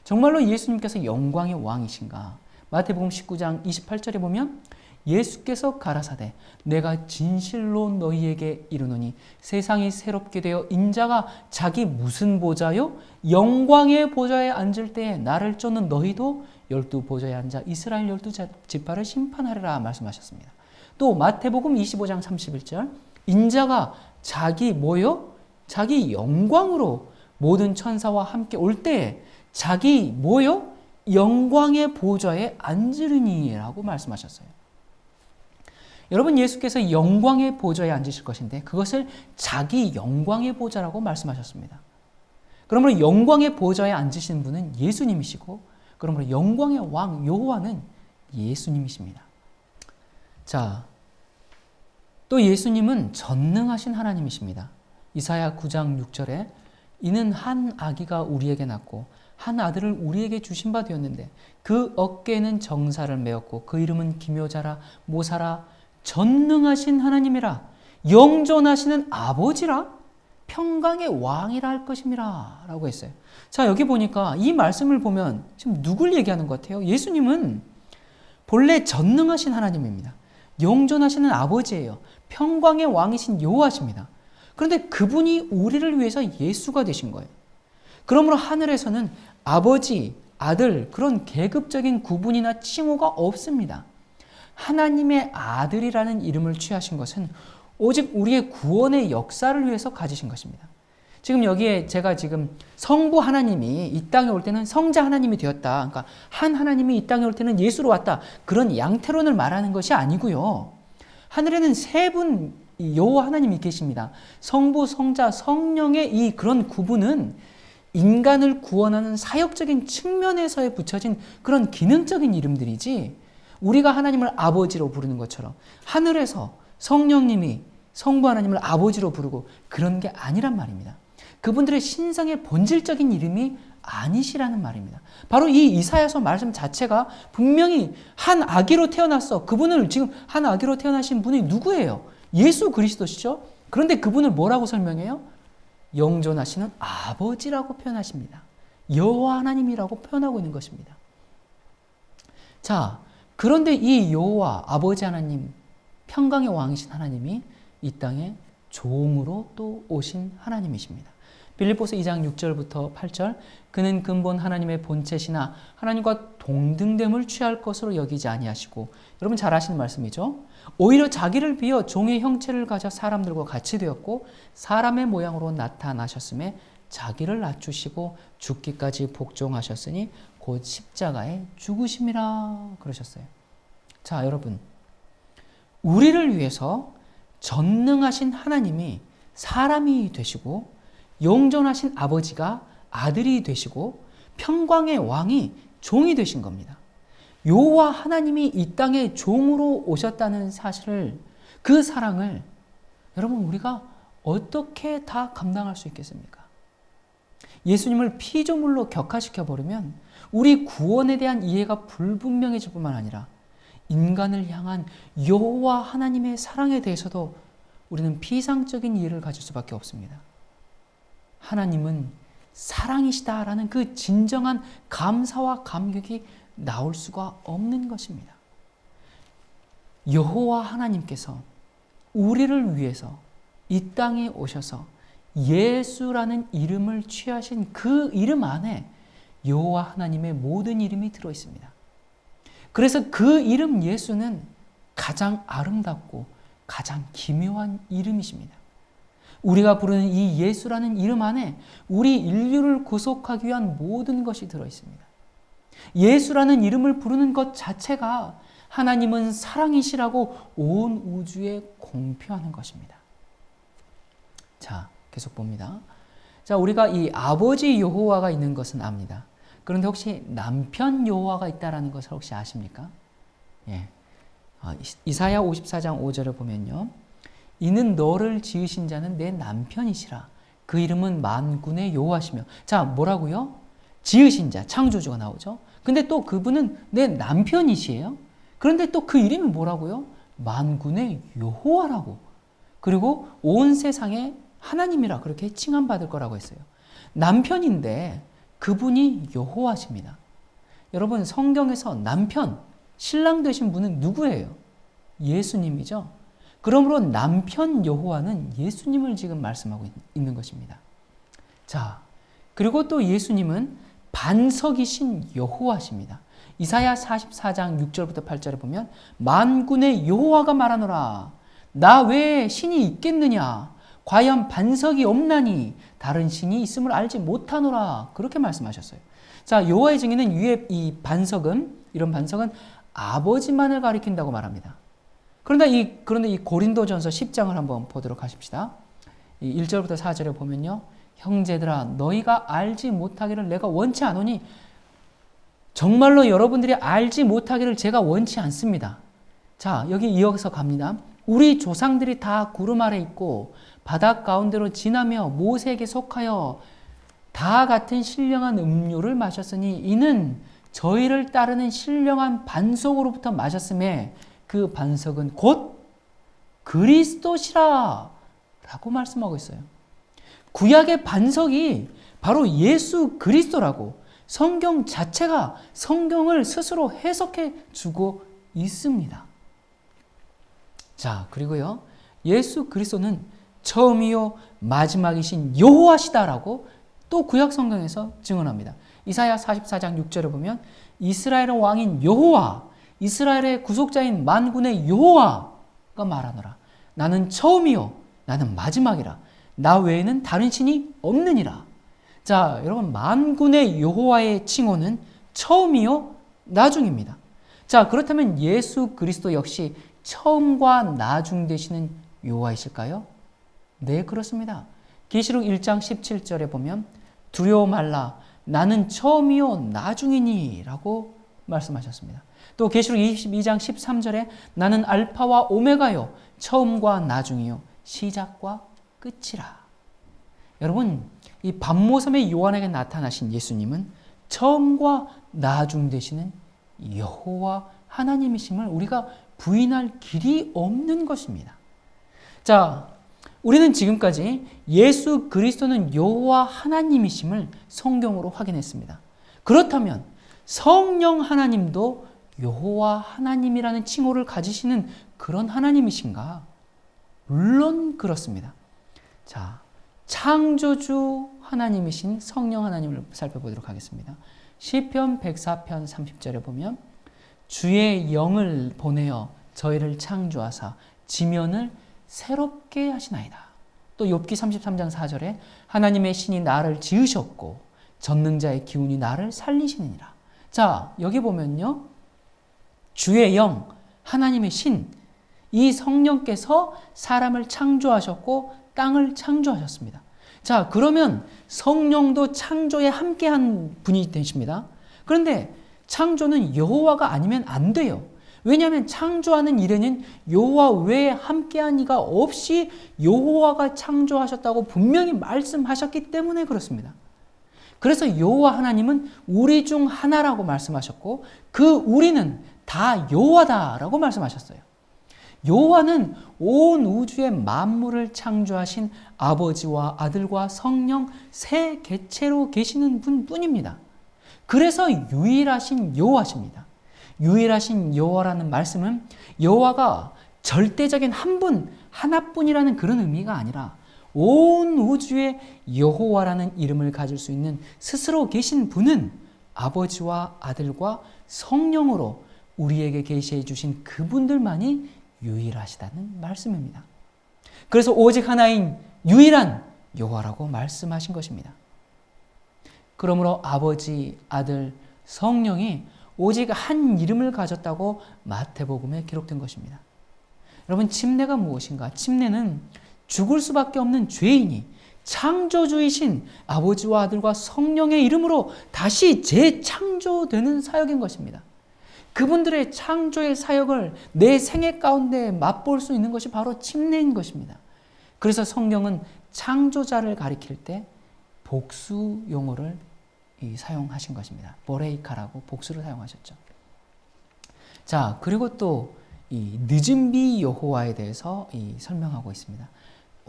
정말로 예수님께서 영광의 왕이신가? 마태복음 19장 28절에 보면 예수께서 가라사대 내가 진실로 너희에게 이르노니 세상이 새롭게 되어 인자가 자기 무슨 보좌요? 영광의 보좌에 앉을 때에 나를 쫓는 너희도 12보좌에 앉아 이스라엘 12지파를 심판하리라 말씀하셨습니다. 또 마태복음 25장 31절 인자가 자기 뭐요? 자기 영광으로 모든 천사와 함께 올 때에 자기 뭐요? 영광의 보좌에 앉으리니라고 말씀하셨어요. 여러분, 예수께서 영광의 보좌에 앉으실 것인데 그것을 자기 영광의 보좌라고 말씀하셨습니다. 그러므로 영광의 보좌에 앉으신 분은 예수님이시고, 그러므로 영광의 왕 여호와는 예수님이십니다. 자, 또 예수님은 전능하신 하나님이십니다. 이사야 9장 6절에 이는 한 아기가 우리에게 낳고 한 아들을 우리에게 주신 바 되었는데 그 어깨에는 정사를 메었고 그 이름은 기묘자라 모사라 전능하신 하나님이라 영존하시는 아버지라 평강의 왕이라 할 것임이라 라고 했어요. 자, 여기 보니까 이 말씀을 보면 지금 누굴 얘기하는 것 같아요? 예수님은 본래 전능하신 하나님입니다. 영존하시는 아버지예요. 평강의 왕이신 여호와십니다. 그런데 그분이 우리를 위해서 예수가 되신 거예요. 그러므로 하늘에서는 아버지, 아들 그런 계급적인 구분이나 칭호가 없습니다. 하나님의 아들이라는 이름을 취하신 것은 오직 우리의 구원의 역사를 위해서 가지신 것입니다. 지금 여기에 제가 지금 성부 하나님이 이 땅에 올 때는 성자 하나님이 되었다. 그러니까 한 하나님이 이 땅에 올 때는 예수로 왔다. 그런 양태론을 말하는 것이 아니고요. 하늘에는 세 분 여호와 하나님이 계십니다. 성부, 성자, 성령의 이 그런 구분은 인간을 구원하는 사역적인 측면에서에 붙여진 그런 기능적인 이름들이지, 우리가 하나님을 아버지로 부르는 것처럼 하늘에서 성령님이 성부 하나님을 아버지로 부르고 그런 게 아니란 말입니다. 그분들의 신성의 본질적인 이름이 아니시라는 말입니다. 바로 이 이사야서 말씀 자체가 분명히 한 아기로 태어났어. 그분을 지금 한 아기로 태어나신 분이 누구예요? 예수 그리스도시죠. 그런데 그분을 뭐라고 설명해요? 영존하시는 아버지라고 표현하십니다. 여호와 하나님이라고 표현하고 있는 것입니다. 자, 그런데 이 여호와 아버지 하나님, 평강의 왕이신 하나님이 이 땅에 종으로 또 오신 하나님이십니다. 빌립보서 2장 6절부터 8절, 그는 근본 하나님의 본체시나 하나님과 동등됨을 취할 것으로 여기지 아니하시고, 여러분 잘 아시는 말씀이죠. 오히려 자기를 비어 종의 형체를 가져 사람들과 같이 되었고 사람의 모양으로 나타나셨음에 자기를 낮추시고 죽기까지 복종하셨으니 곧 십자가에 죽으심이라 그러셨어요. 자, 여러분, 우리를 위해서 전능하신 하나님이 사람이 되시고 영존하신 아버지가 아들이 되시고 평강의 왕이 종이 되신 겁니다. 여호와 하나님이 이 땅에 종으로 오셨다는 사실을, 그 사랑을 여러분 우리가 어떻게 다 감당할 수 있겠습니까? 예수님을 피조물로 격화시켜 버리면 우리 구원에 대한 이해가 불분명해질 뿐만 아니라 인간을 향한 여호와 하나님의 사랑에 대해서도 우리는 피상적인 이해를 가질 수밖에 없습니다. 하나님은 사랑이시다라는 그 진정한 감사와 감격이 나올 수가 없는 것입니다. 여호와 하나님께서 우리를 위해서 이 땅에 오셔서 예수라는 이름을 취하신 그 이름 안에 여호와 하나님의 모든 이름이 들어 있습니다. 그래서 그 이름 예수는 가장 아름답고 가장 기묘한 이름이십니다. 우리가 부르는 이 예수라는 이름 안에 우리 인류를 구속하기 위한 모든 것이 들어 있습니다. 예수라는 이름을 부르는 것 자체가 하나님은 사랑이시라고 온 우주에 공표하는 것입니다. 자, 계속 봅니다. 자, 우리가 이 아버지 여호와가 있는 것은 압니다. 그런데 혹시 남편 여호와가 있다라는 것을 혹시 아십니까? 예. 이사야 54장 5절을 보면요. 이는 너를 지으신 자는 내 남편이시라. 그 이름은 만군의 여호와시며. 자, 뭐라고요? 지으신 자, 창조주가 나오죠. 근데 또 그분은 내 남편이시에요. 그런데 또 그 이름이 뭐라고요? 만군의 여호와라고. 그리고 온 세상의 하나님이라 그렇게 칭함받을 거라고 했어요. 남편인데 그분이 여호와십니다. 여러분, 성경에서 남편, 신랑 되신 분은 누구예요? 예수님이죠. 그러므로 남편 여호와는 예수님을 지금 말씀하고 있는 것입니다. 자, 그리고 또 예수님은 반석이신 여호와십니다. 이사야 44장 6절부터 8절에 보면 만군의 여호와가 말하노라. 나 외에 신이 있겠느냐? 과연 반석이 없나니 다른 신이 있음을 알지 못하노라. 그렇게 말씀하셨어요. 자, 여호와의 증인은 위에 이 반석은, 이런 반석은 아버지만을 가리킨다고 말합니다. 그런데 이 고린도전서 10장을 한번 보도록 하십시다. 1절부터 4절에 보면요. 형제들아, 너희가 알지 못하기를 내가 원치 않으니, 정말로 여러분들이 알지 못하기를 제가 원치 않습니다. 자, 여기 이어서 갑니다. 우리 조상들이 다 구름 아래 있고 바닷 가운데로 지나며 모세에게 속하여 다 같은 신령한 음료를 마셨으니 이는 저희를 따르는 신령한 반석으로부터 마셨음에 그 반석은 곧 그리스도시라 라고 말씀하고 있어요. 구약의 반석이 바로 예수 그리스도라고 성경 자체가 성경을 스스로 해석해 주고 있습니다. 자, 그리고요. 예수 그리스도는 처음이요 마지막이신 여호와시다라고 또 구약 성경에서 증언합니다. 이사야 44장 6절을 보면 이스라엘의 왕인 여호와, 이스라엘의 구속자인 만군의 여호와가 말하노라. 나는 처음이요 나는 마지막이라. 나 외에는 다른 신이 없느니라. 자, 여러분, 만군의 여호와의 칭호는 처음이요 나중입니다. 자, 그렇다면 예수 그리스도 역시 처음과 나중 되시는 여호와이실까요? 네, 그렇습니다. 계시록 1장 17절에 보면 두려워 말라 나는 처음이요 나중이니 라고 말씀하셨습니다. 또 계시록 22장 13절에 나는 알파와 오메가요 처음과 나중이요 시작과 끝이라. 여러분, 이 반모섬의 요한에게 나타나신 예수님은 처음과 나중 되시는 여호와 하나님이심을 우리가 부인할 길이 없는 것입니다. 자, 우리는 지금까지 예수 그리스도는 여호와 하나님이심을 성경으로 확인했습니다. 그렇다면 성령 하나님도 여호와 하나님이라는 칭호를 가지시는 그런 하나님이신가? 물론 그렇습니다. 자, 창조주 하나님이신 성령 하나님을 살펴보도록 하겠습니다. 시편 104편 30절에 보면 주의 영을 보내어 저희를 창조하사 지면을 새롭게 하시나이다. 또 욥기 33장 4절에 하나님의 신이 나를 지으셨고 전능자의 기운이 나를 살리시느니라. 자, 여기 보면요, 주의 영, 하나님의 신, 이 성령께서 사람을 창조하셨고 땅을 창조하셨습니다. 자, 그러면 성령도 창조에 함께한 분이 되십니다. 그런데 창조는 여호와가 아니면 안 돼요. 왜냐하면 창조하는 일에는 여호와 외에 함께한 이가 없이 여호와가 창조하셨다고 분명히 말씀하셨기 때문에 그렇습니다. 그래서 여호와 하나님은 우리 중 하나라고 말씀하셨고 그 우리는 다 여호와다라고 말씀하셨어요. 여호와는 온 우주의 만물을 창조하신 아버지와 아들과 성령 세 개체로 계시는 분뿐입니다. 그래서 유일하신 여호와십니다. 유일하신 여호와라는 말씀은 여호와가 절대적인 한 분, 하나뿐이라는 그런 의미가 아니라 온 우주에 여호와라는 이름을 가질 수 있는 스스로 계신 분은 아버지와 아들과 성령으로 우리에게 계시해 주신 그분들만이 유일하시다는 말씀입니다. 그래서 오직 하나인 유일한 여호와라고 말씀하신 것입니다. 그러므로 아버지, 아들, 성령이 오직 한 이름을 가졌다고 마태복음에 기록된 것입니다. 여러분, 침례가 무엇인가? 침례는 죽을 수밖에 없는 죄인이 창조주이신 아버지와 아들과 성령의 이름으로 다시 재창조되는 사역인 것입니다. 그분들의 창조의 사역을 내 생애 가운데 맛볼 수 있는 것이 바로 침례인 것입니다. 그래서 성경은 창조자를 가리킬 때 복수 용어를 사용하신 것입니다. 보레이카라고 복수를 사용하셨죠. 자, 그리고 또 이 늦은 비 여호와에 대해서 설명하고 있습니다.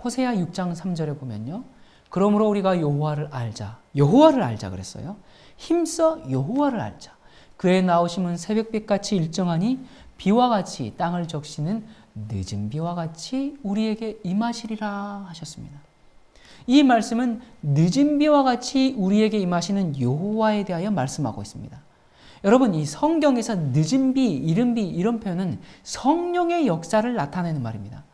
호세아 6장 3절에 보면요, 그러므로 우리가 여호와를 알자 그랬어요. 힘써 여호와를 알자. 그의 나오심은 새벽빛같이 일정하니 비와 같이 땅을 적시는 늦은 비와 같이 우리에게 임하시리라 하셨습니다. 이 말씀은 늦은 비와 같이 우리에게 임하시는 여호와에 대하여 말씀하고 있습니다. 여러분, 이 성경에서 늦은 비, 이른 비 이런 표현은 성령의 역사를 나타내는 말입니다.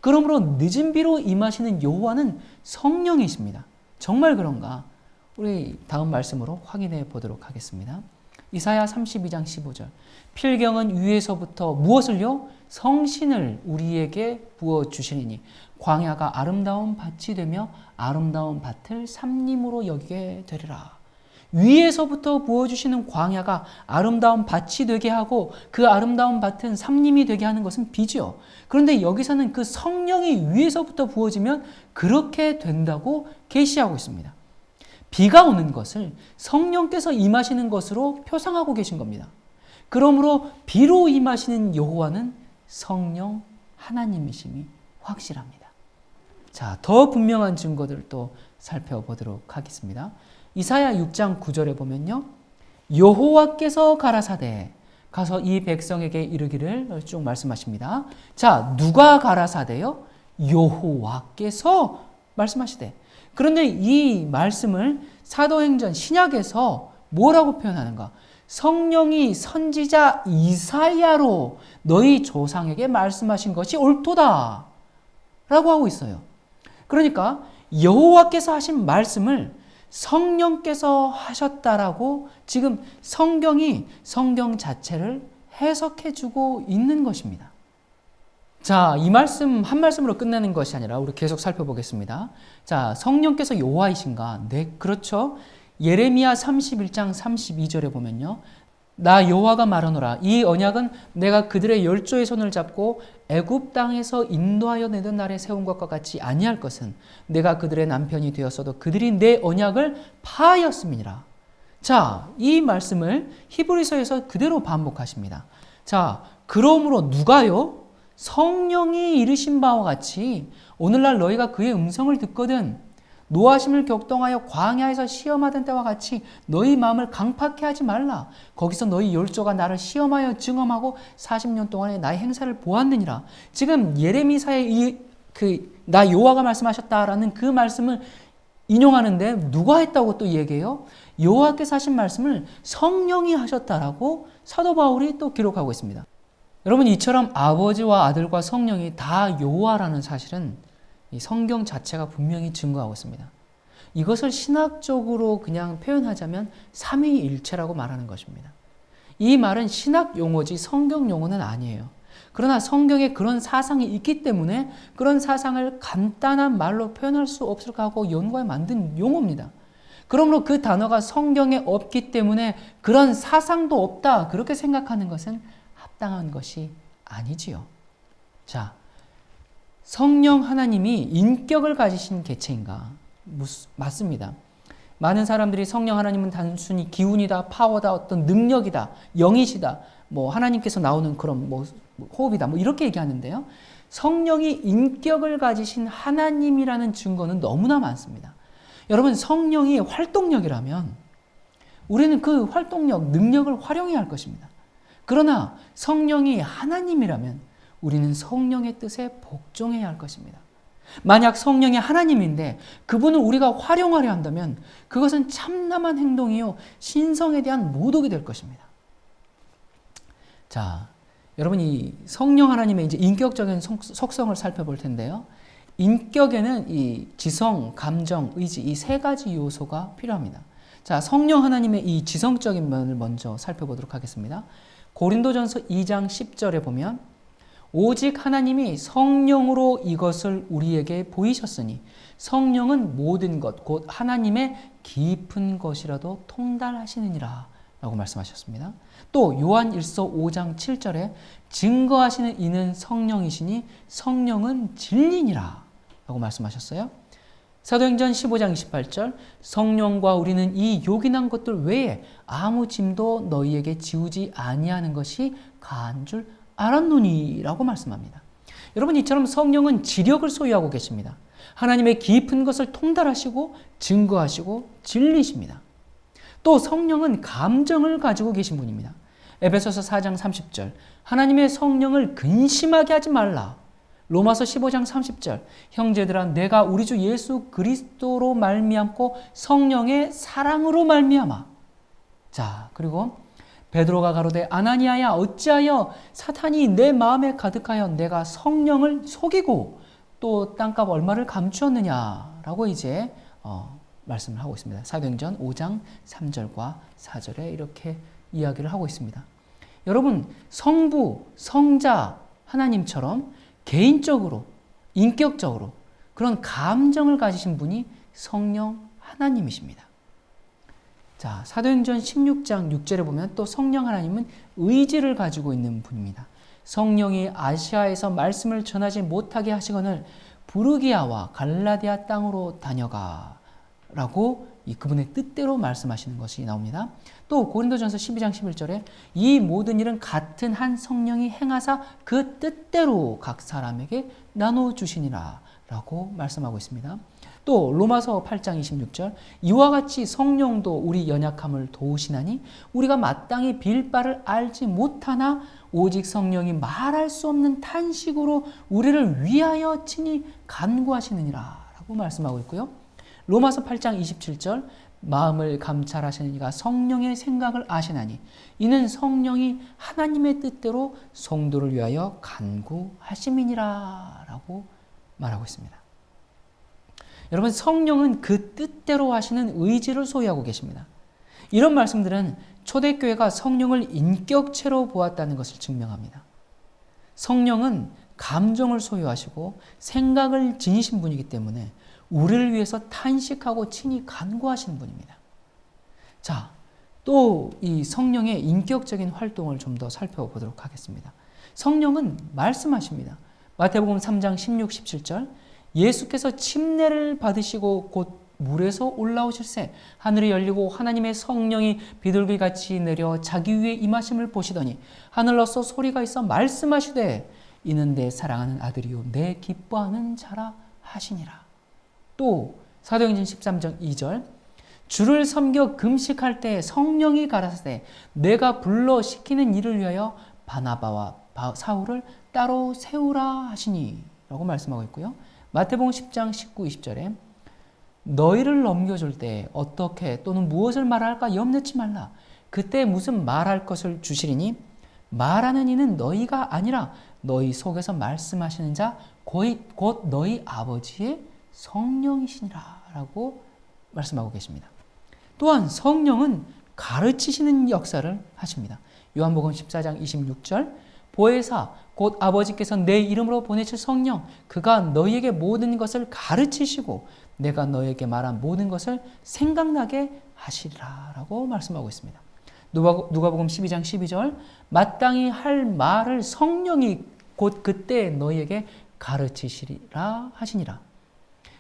그러므로 늦은 비로 임하시는 여호와는 성령이십니다. 정말 그런가? 우리 다음 말씀으로 확인해 보도록 하겠습니다. 이사야 32장 15절. 필경은 위에서부터 무엇을요? 성신을 우리에게 부어주시리니 광야가 아름다운 밭이 되며 아름다운 밭을 삼림으로 여기게 되리라. 위에서부터 부어주시는 광야가 아름다운 밭이 되게 하고 그 아름다운 밭은 삼림이 되게 하는 것은 비죠. 그런데 여기서는 그 성령이 위에서부터 부어지면 그렇게 된다고 계시하고 있습니다. 비가 오는 것을 성령께서 임하시는 것으로 표상하고 계신 겁니다. 그러므로 비로 임하시는 여호와는 성령 하나님이심이 확실합니다. 자, 더 분명한 증거들을 또 살펴보도록 하겠습니다. 이사야 6장 9절에 보면요, 여호와께서 가라사대 가서 이 백성에게 이르기를 쭉 말씀하십니다. 자, 누가 가라사대요? 여호와께서 말씀하시되. 그런데 이 말씀을 사도행전 신약에서 뭐라고 표현하는가? 성령이 선지자 이사야로 너희 조상에게 말씀하신 것이 옳도다 라고 하고 있어요. 그러니까 여호와께서 하신 말씀을 성령께서 하셨다라고 지금 성경이 성경 자체를 해석해주고 있는 것입니다. 자, 이 말씀 한 말씀으로 끝내는 것이 아니라 우리 계속 살펴보겠습니다. 자, 성령께서 여호와이신가? 네, 그렇죠. 예레미야 31장 32절에 보면요, 나 여호와가 말하노라. 이 언약은 내가 그들의 열조의 손을 잡고 애굽 땅에서 인도하여 내던 날에 세운 것과 같이 아니할 것은 내가 그들의 남편이 되었어도 그들이 내 언약을 파하였음이니라. 자, 이 말씀을 히브리서에서 그대로 반복하십니다. 자, 그러므로 누가요? 성령이 이르신 바와 같이 오늘날 너희가 그의 음성을 듣거든 노하심을 격동하여 광야에서 시험하던 때와 같이 너희 마음을 강팍해 하지 말라. 거기서 너희 열조가 나를 시험하여 증험하고 40년 동안에 나의 행사를 보았느니라. 지금 예레미야의 나 여호와가 말씀하셨다라는 그 말씀을 인용하는데 누가 했다고 또 얘기해요? 여호와께서 하신 말씀을 성령이 하셨다라고 사도 바울이 또 기록하고 있습니다. 여러분, 이처럼 아버지와 아들과 성령이 다 여호와라는 사실은 이 성경 자체가 분명히 증거하고 있습니다. 이것을 신학적으로 그냥 표현하자면 삼위일체라고 말하는 것입니다. 이 말은 신학 용어지 성경 용어는 아니에요. 그러나 성경에 그런 사상이 있기 때문에 그런 사상을 간단한 말로 표현할 수 없을까 하고 연구해 만든 용어입니다. 그러므로 그 단어가 성경에 없기 때문에 그런 사상도 없다, 그렇게 생각하는 것은 합당한 것이 아니지요. 자, 성령 하나님이 인격을 가지신 개체인가? 맞습니다. 많은 사람들이 성령 하나님은 단순히 기운이다, 파워다, 어떤 능력이다, 영이시다, 하나님께서 나오는 그런 호흡이다, 이렇게 얘기하는데요. 성령이 인격을 가지신 하나님이라는 증거는 너무나 많습니다. 여러분, 성령이 활동력이라면 우리는 그 활동력, 능력을 활용해야 할 것입니다. 그러나 성령이 하나님이라면 우리는 성령의 뜻에 복종해야 할 것입니다. 만약 성령이 하나님인데 그분을 우리가 활용하려 한다면 그것은 참남한 행동이요 신성에 대한 모독이 될 것입니다. 자, 여러분, 이 성령 하나님의 이제 인격적인 속성을 살펴볼 텐데요. 인격에는 이 지성, 감정, 의지 이 세 가지 요소가 필요합니다. 자, 성령 하나님의 이 지성적인 면을 먼저 살펴보도록 하겠습니다. 고린도전서 2장 10절에 보면 오직 하나님이 성령으로 이것을 우리에게 보이셨으니 성령은 모든 것 곧 하나님의 깊은 것이라도 통달하시느니라 라고 말씀하셨습니다. 또 요한 1서 5장 7절에 증거하시는 이는 성령이시니 성령은 진리니라 라고 말씀하셨어요. 사도행전 15장 28절 성령과 우리는 이 요긴한 것들 외에 아무 짐도 너희에게 지우지 아니하는 것이 가한 줄 알았노니 라고 말씀합니다. 여러분, 이처럼 성령은 지력을 소유하고 계십니다. 하나님의 깊은 것을 통달하시고 증거하시고 진리십니다. 또 성령은 감정을 가지고 계신 분입니다. 에베소서 4장 30절 하나님의 성령을 근심하게 하지 말라. 로마서 15장 30절 형제들아 내가 우리 주 예수 그리스도로 말미암고 성령의 사랑으로 말미암아. 자, 그리고 베드로가 가로되 아나니아야 어찌하여 사탄이 내 마음에 가득하여 내가 성령을 속이고 또 땅값 얼마를 감추었느냐라고 이제 말씀을 하고 있습니다. 사도행전 5장 3절과 4절에 이렇게 이야기를 하고 있습니다. 여러분, 성부, 성자 하나님처럼 개인적으로, 인격적으로 그런 감정을 가지신 분이 성령 하나님이십니다. 자, 사도행전 16장 6절에 보면 또 성령 하나님은 의지를 가지고 있는 분입니다. 성령이 아시아에서 말씀을 전하지 못하게 하시거늘 부르기아와 갈라디아 땅으로 다녀가 라고 그분의 뜻대로 말씀하시는 것이 나옵니다. 또 고린도전서 12장 11절에 이 모든 일은 같은 한 성령이 행하사 그 뜻대로 각 사람에게 나눠주시니라 라고 말씀하고 있습니다. 또 로마서 8장 26절 이와 같이 성령도 우리 연약함을 도우시나니 우리가 마땅히 빌 바를 알지 못하나 오직 성령이 말할 수 없는 탄식으로 우리를 위하여 친히 간구하시느니라 라고 말씀하고 있고요. 로마서 8장 27절 마음을 감찰하시는 이가 성령의 생각을 아시나니 이는 성령이 하나님의 뜻대로 성도를 위하여 간구하심이니라 라고 말하고 있습니다. 여러분, 성령은 그 뜻대로 하시는 의지를 소유하고 계십니다. 이런 말씀들은 초대교회가 성령을 인격체로 보았다는 것을 증명합니다. 성령은 감정을 소유하시고 생각을 지니신 분이기 때문에 우리를 위해서 탄식하고 친히 간구하시는 분입니다. 자, 또 이 성령의 인격적인 활동을 좀 더 살펴보도록 하겠습니다. 성령은 말씀하십니다. 마태복음 3장 16, 17절 예수께서 침례를 받으시고 곧 물에서 올라오실새 하늘이 열리고 하나님의 성령이 비둘기같이 내려 자기 위에 임하심을 보시더니 하늘로서 소리가 있어 말씀하시되 이는 내 사랑하는 아들이요 내 기뻐하는 자라 하시니라. 또 사도행전 13장 2절 주를 섬겨 금식할 때 성령이 가라사대 내가 불러 시키는 일을 위하여 바나바와 사울을 따로 세우라 하시니 라고 말씀하고 있고요. 마태복음 10장 19, 20절에 너희를 넘겨줄 때 어떻게 또는 무엇을 말할까 염려치 말라. 그때 무슨 말할 것을 주시리니 말하는 이는 너희가 아니라 너희 속에서 말씀하시는 자 곧 너희 아버지의 성령이시니라 라고 말씀하고 계십니다. 또한 성령은 가르치시는 역사를 하십니다. 요한복음 14장 26절 보혜사 곧 아버지께서 내 이름으로 보내실 성령 그가 너희에게 모든 것을 가르치시고 내가 너희에게 말한 모든 것을 생각나게 하시리라 라고 말씀하고 있습니다. 누가복음 12장 12절 마땅히 할 말을 성령이 곧 그때 너희에게 가르치시리라 하시니라.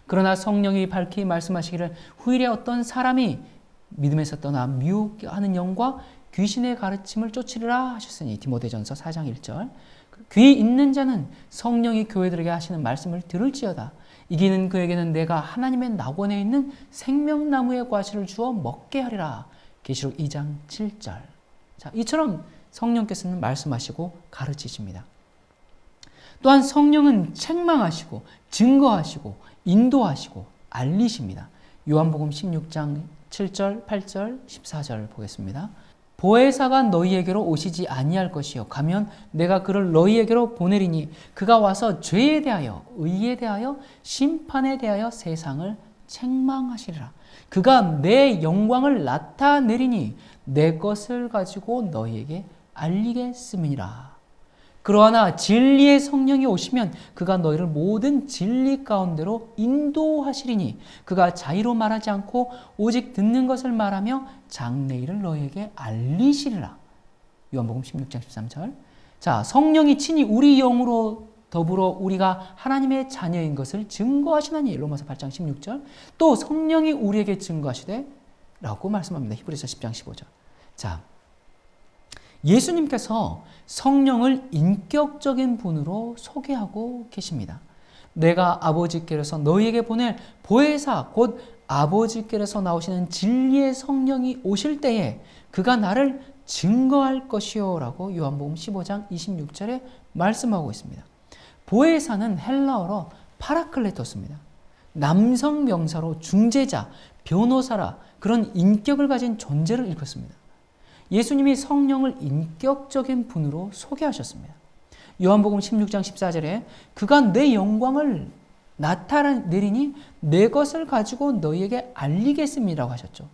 그러나 성령이 밝히 말씀하시기를 후일에 어떤 사람이 믿음에서 떠나 미혹하는 영과 귀신의 가르침을 쫓으리라 하셨으니 디모데전서 4장 1절 귀 있는 자는 성령이 교회들에게 하시는 말씀을 들을지어다. 이기는 그에게는 내가 하나님의 낙원에 있는 생명나무의 과실을 주어 먹게 하리라. 계시록 2장 7절. 자, 이처럼 성령께서는 말씀하시고 가르치십니다. 또한 성령은 책망하시고 증거하시고 인도하시고 알리십니다. 요한복음 16장 7절, 8절, 14절 보겠습니다. 보혜사가 너희에게로 오시지 아니할 것이요 가면 내가 그를 너희에게로 보내리니 그가 와서 죄에 대하여 의에 대하여 심판에 대하여 세상을 책망하시리라. 그가 내 영광을 나타내리니 내 것을 가지고 너희에게 알리겠음이니라. 그러나 진리의 성령이 오시면 그가 너희를 모든 진리 가운데로 인도하시리니 그가 자의로 말하지 않고 오직 듣는 것을 말하며 장래일을 너희에게 알리시리라. 요한복음 16장 13절. 자, 성령이 친히 우리 영으로 더불어 우리가 하나님의 자녀인 것을 증거하시나니 로마서 8장 16절. 또 성령이 우리에게 증거하시되 라고 말씀합니다. 히브리서 10장 15절. 자, 예수님께서 성령을 인격적인 분으로 소개하고 계십니다. 내가 아버지께로서 너희에게 보낼 보혜사 곧 아버지께로서 나오시는 진리의 성령이 오실 때에 그가 나를 증거할 것이요 라고 요한복음 15장 26절에 말씀하고 있습니다. 보혜사는 헬라어로 파라클레토스입니다. 남성 명사로 중재자, 변호사라 그런 인격을 가진 존재를 일컫습니다. 예수님이 성령을 인격적인 분으로 소개하셨습니다. 요한복음 16장 14절에 그가 내 영광을 나타내리니 내 것을 가지고 너희에게 알리겠음이라고 하셨죠.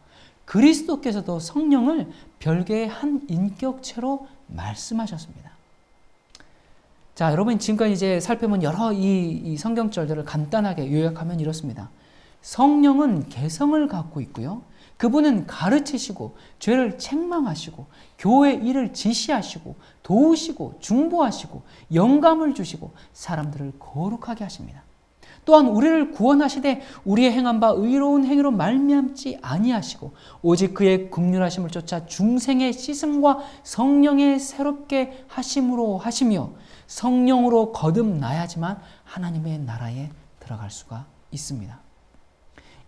그리스도께서도 성령을 별개의 한 인격체로 말씀하셨습니다. 자, 여러분 지금까지 이제 살펴본 여러 이 성경절들을 간단하게 요약하면 이렇습니다. 성령은 개성을 갖고 있고요. 그분은 가르치시고 죄를 책망하시고 교회 일을 지시하시고 도우시고 중보하시고 영감을 주시고 사람들을 거룩하게 하십니다. 또한 우리를 구원하시되 우리의 행한 바 의로운 행위로 말미암지 아니하시고 오직 그의 긍휼하심을 쫓아 중생의 씻음과 성령의 새롭게 하심으로 하시며 성령으로 거듭나야지만 하나님의 나라에 들어갈 수가 있습니다.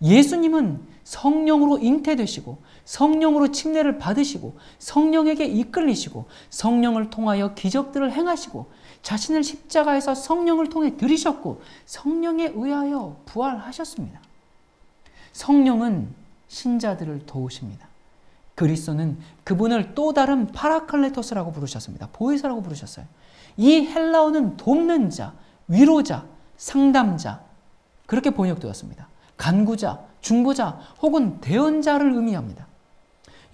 예수님은 성령으로 잉태되시고 성령으로 침례를 받으시고 성령에게 이끌리시고 성령을 통하여 기적들을 행하시고 자신을 십자가에서 성령을 통해 들이셨고 성령에 의하여 부활하셨습니다. 성령은 신자들을 도우십니다. 그리스도는 그분을 또 다른 파라클레토스라고 부르셨습니다. 보혜사라고 부르셨어요. 이 헬라어는 돕는 자, 위로자, 상담자 그렇게 번역되었습니다. 간구자, 중보자 혹은 대언자를 의미합니다.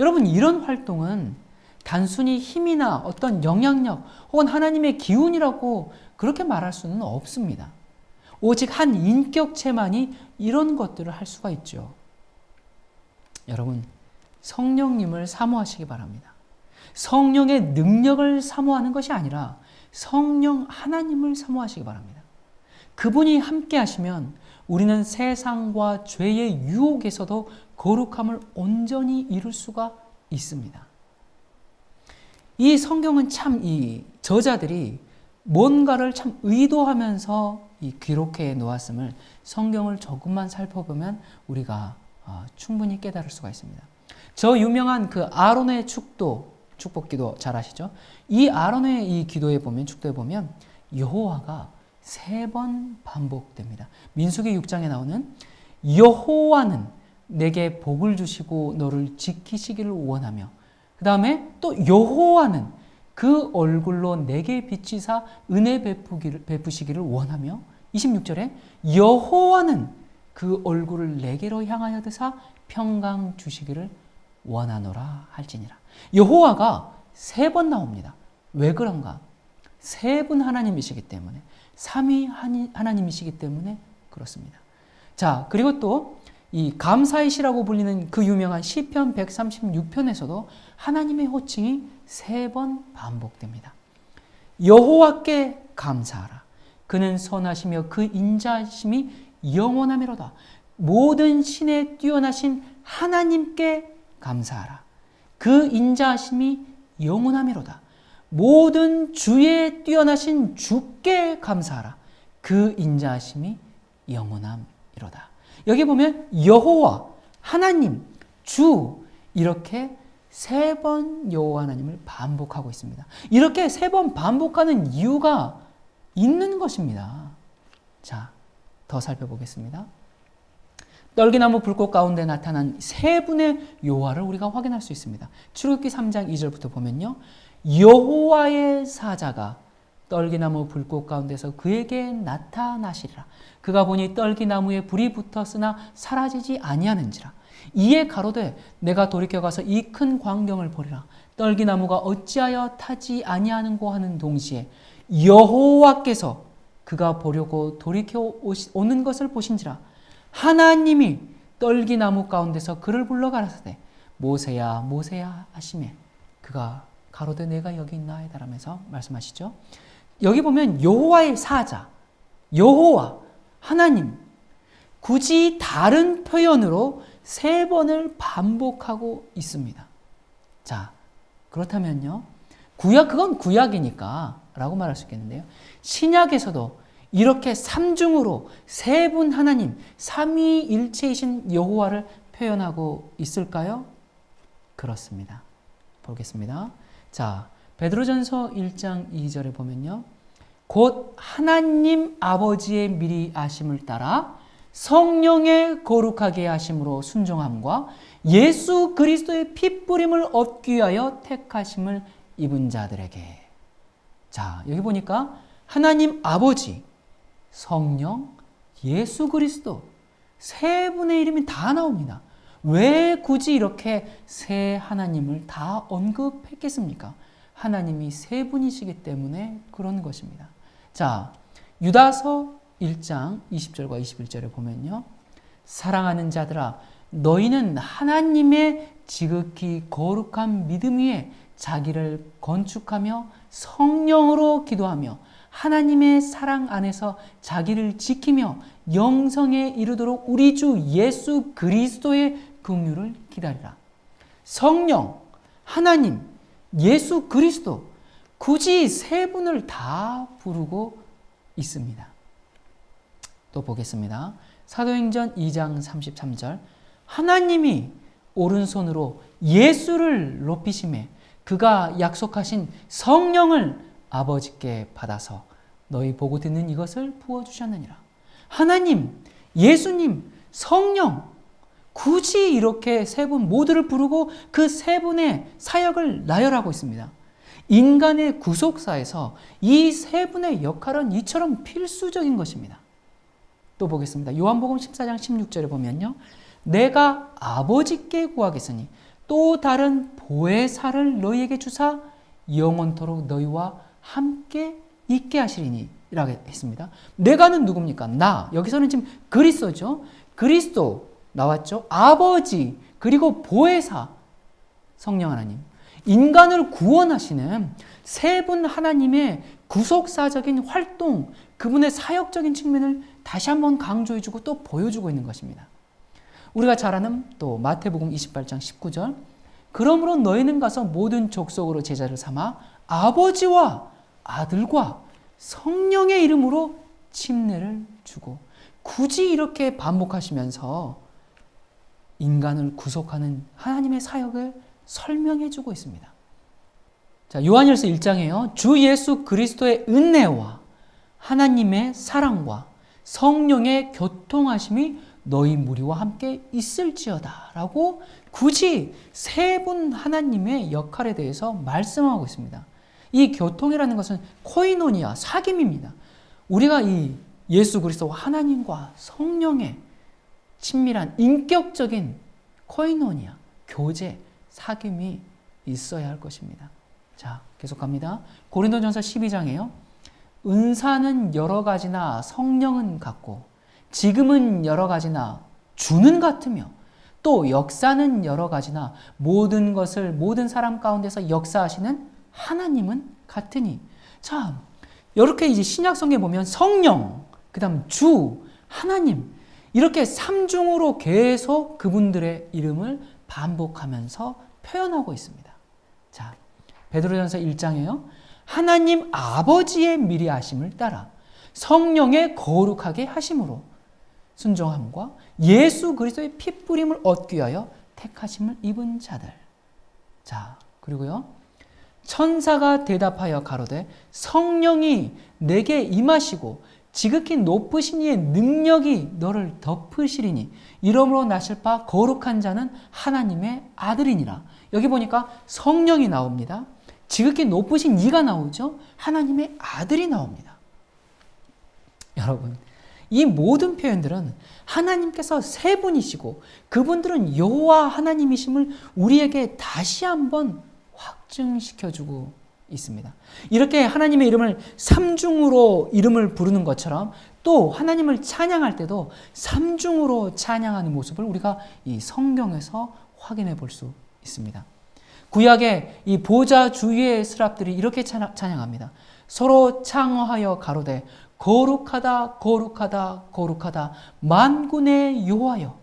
여러분 이런 활동은 단순히 힘이나 어떤 영향력 혹은 하나님의 기운이라고 그렇게 말할 수는 없습니다. 오직 한 인격체만이 이런 것들을 할 수가 있죠. 여러분 성령님을 사모하시기 바랍니다. 성령의 능력을 사모하는 것이 아니라 성령 하나님을 사모하시기 바랍니다. 그분이 함께 하시면 우리는 세상과 죄의 유혹에서도 거룩함을 온전히 이룰 수가 있습니다. 이 성경은 참 이 저자들이 뭔가를 참 의도하면서 기록해 놓았음을 성경을 조금만 살펴보면 우리가 충분히 깨달을 수가 있습니다. 저 유명한 그 아론의 축복기도 잘 아시죠? 이 아론의 이 기도에 보면, 축도에 보면 여호와가 3번 반복됩니다. 민수기 6장에 나오는 여호와는 내게 복을 주시고 너를 지키시기를 원하며, 그 다음에 또 여호와는 그 얼굴로 내게 비치사 은혜 베푸시기를 원하며, 26절에 여호와는 그 얼굴을 내게로 향하여 드사 평강 주시기를 원하노라 할지니라. 여호와가 3번 나옵니다. 왜 그런가? 3분 하나님이시기 때문에, 3위 하나님이시기 때문에 그렇습니다. 자, 그리고 또 이 감사의 시라고 불리는 그 유명한 시편 136편에서도 하나님의 호칭이 3번 반복됩니다. 여호와께 감사하라. 그는 선하시며 그 인자하심이 영원하미로다. 모든 신에 뛰어나신 하나님께 감사하라. 그 인자하심이 영원하미로다. 모든 주에 뛰어나신 주께 감사하라. 그 인자하심이 영원하미로다. 여기 보면 여호와, 하나님, 주 이렇게 3번 여호와 하나님을 반복하고 있습니다. 이렇게 3번 반복하는 이유가 있는 것입니다. 자, 더 살펴보겠습니다. 떨기나무 불꽃 가운데 나타난 3분의 여호와를 우리가 확인할 수 있습니다. 출애굽기 3장 2절부터 보면요, 여호와의 사자가 떨기나무 불꽃 가운데서 그에게 나타나시리라. 그가 보니 떨기나무에 불이 붙었으나 사라지지 아니하는지라. 이에 가로되 내가 돌이켜 가서 이 큰 광경을 보리라. 떨기나무가 어찌하여 타지 아니하는고 하는 동시에 여호와께서 그가 보려고 돌이켜 오는 것을 보신지라. 하나님이 떨기나무 가운데서 그를 불러 가라사대 모세야 모세야 하시매 그가 가로되 내가 여기 있나이다 라면서 말씀하시죠. 여기 보면 여호와의 사자, 여호와, 하나님, 굳이 다른 표현으로 3번을 반복하고 있습니다. 자, 그렇다면요, 그건 구약이니까 라고 말할 수 있겠는데요, 신약에서도 이렇게 3중으로 3분 하나님, 삼위일체이신 여호와를 표현하고 있을까요? 그렇습니다. 보겠습니다. 자, 베드로전서 1장 2절에 보면요, 곧 하나님 아버지의 미리 아심을 따라 성령의 거룩하게 하심으로 순종함과 예수 그리스도의 피 뿌림을 얻기 위하여 택하심을 입은 자들에게. 자, 여기 보니까 하나님 아버지, 성령, 예수 그리스도 3분의 이름이 다 나옵니다. 왜 굳이 이렇게 3 하나님을 다 언급했겠습니까? 하나님이 3분이시기 때문에 그런 것입니다. 자, 유다서 1장 20절과 21절에 보면요, 사랑하는 자들아 너희는 하나님의 지극히 거룩한 믿음 위에 자기를 건축하며 성령으로 기도하며 하나님의 사랑 안에서 자기를 지키며 영성에 이르도록 우리 주 예수 그리스도의 긍휼을 기다리라. 성령, 하나님, 예수 그리스도, 굳이 3분을 다 부르고 있습니다. 또 보겠습니다. 사도행전 2장 33절, 하나님이 오른손으로 예수를 높이심에 그가 약속하신 성령을 아버지께 받아서 너희 보고 듣는 이것을 부어주셨느니라. 하나님, 예수님, 성령, 굳이 이렇게 3분 모두를 부르고 그 3분의 사역을 나열하고 있습니다. 인간의 구속사에서 이 3분의 역할은 이처럼 필수적인 것입니다. 또 보겠습니다. 요한복음 14장 16절에 보면요, 내가 아버지께 구하겠으니 또 다른 보혜사를 너희에게 주사 영원토록 너희와 함께 있게 하시리니 라고 했습니다. 내가는 누굽니까? 나. 여기서는 지금 그리스도죠. 그리스도 나왔죠. 아버지, 그리고 보혜사, 성령 하나님, 인간을 구원하시는 세 분 하나님의 구속사적인 활동, 그분의 사역적인 측면을 다시 한번 강조해주고 또 보여주고 있는 것입니다. 우리가 잘 아는 또 마태복음 28장 19절, 그러므로 너희는 가서 모든 족속으로 제자를 삼아 아버지와 아들과 성령의 이름으로 침례를 주고, 굳이 이렇게 반복하시면서 인간을 구속하는 하나님의 사역을 설명해 주고 있습니다. 자, 요한일서 1장에요. 주 예수 그리스도의 은혜와 하나님의 사랑과 성령의 교통하심이 너희 무리와 함께 있을지어다 라고 굳이 세 분 하나님의 역할에 대해서 말씀하고 있습니다. 이 교통이라는 것은 코이노니아, 사귐입니다. 우리가 이 예수 그리스도와 하나님과 성령의 친밀한 인격적인 코이노니아, 교제, 사귐이 있어야 할 것입니다. 자, 계속 갑니다. 고린도전서 12장에요. 은사는 여러 가지나 성령은 같고 지금은 여러 가지나 주는 같으며 또 역사는 여러 가지나 모든 것을 모든 사람 가운데서 역사하시는 하나님은 같으니. 자, 이렇게 이제 신약성경에 보면 성령, 그 다음 주, 하나님, 이렇게 삼중으로 계속 그분들의 이름을 반복하면서 표현하고 있습니다. 자, 베드로전서 1장에요. 하나님 아버지의 미리 하심을 따라 성령의 거룩하게 하심으로 순종함과 예수 그리스도의 핏부림을 얻기 위하여 택하심을 입은 자들. 자, 그리고요. 천사가 대답하여 가로되 성령이 내게 임하시고 지극히 높으신 이의 능력이 너를 덮으시리니 이러므로 나실 바 거룩한 자는 하나님의 아들이니라. 여기 보니까 성령이 나옵니다. 지극히 높으신 이가 나오죠. 하나님의 아들이 나옵니다. 여러분, 이 모든 표현들은 하나님께서 세 분이시고 그분들은 여호와 하나님이심을 우리에게 다시 한번 확증시켜주고 있습니다. 이렇게 하나님의 이름을 삼중으로 이름을 부르는 것처럼 또 하나님을 찬양할 때도 삼중으로 찬양하는 모습을 우리가 이 성경에서 확인해 볼 수 있습니다. 구약의 이 보좌 주위의 스랍들이 이렇게 찬양합니다. 서로 창허하여 가로되 거룩하다 거룩하다 거룩하다 만군의 여호와여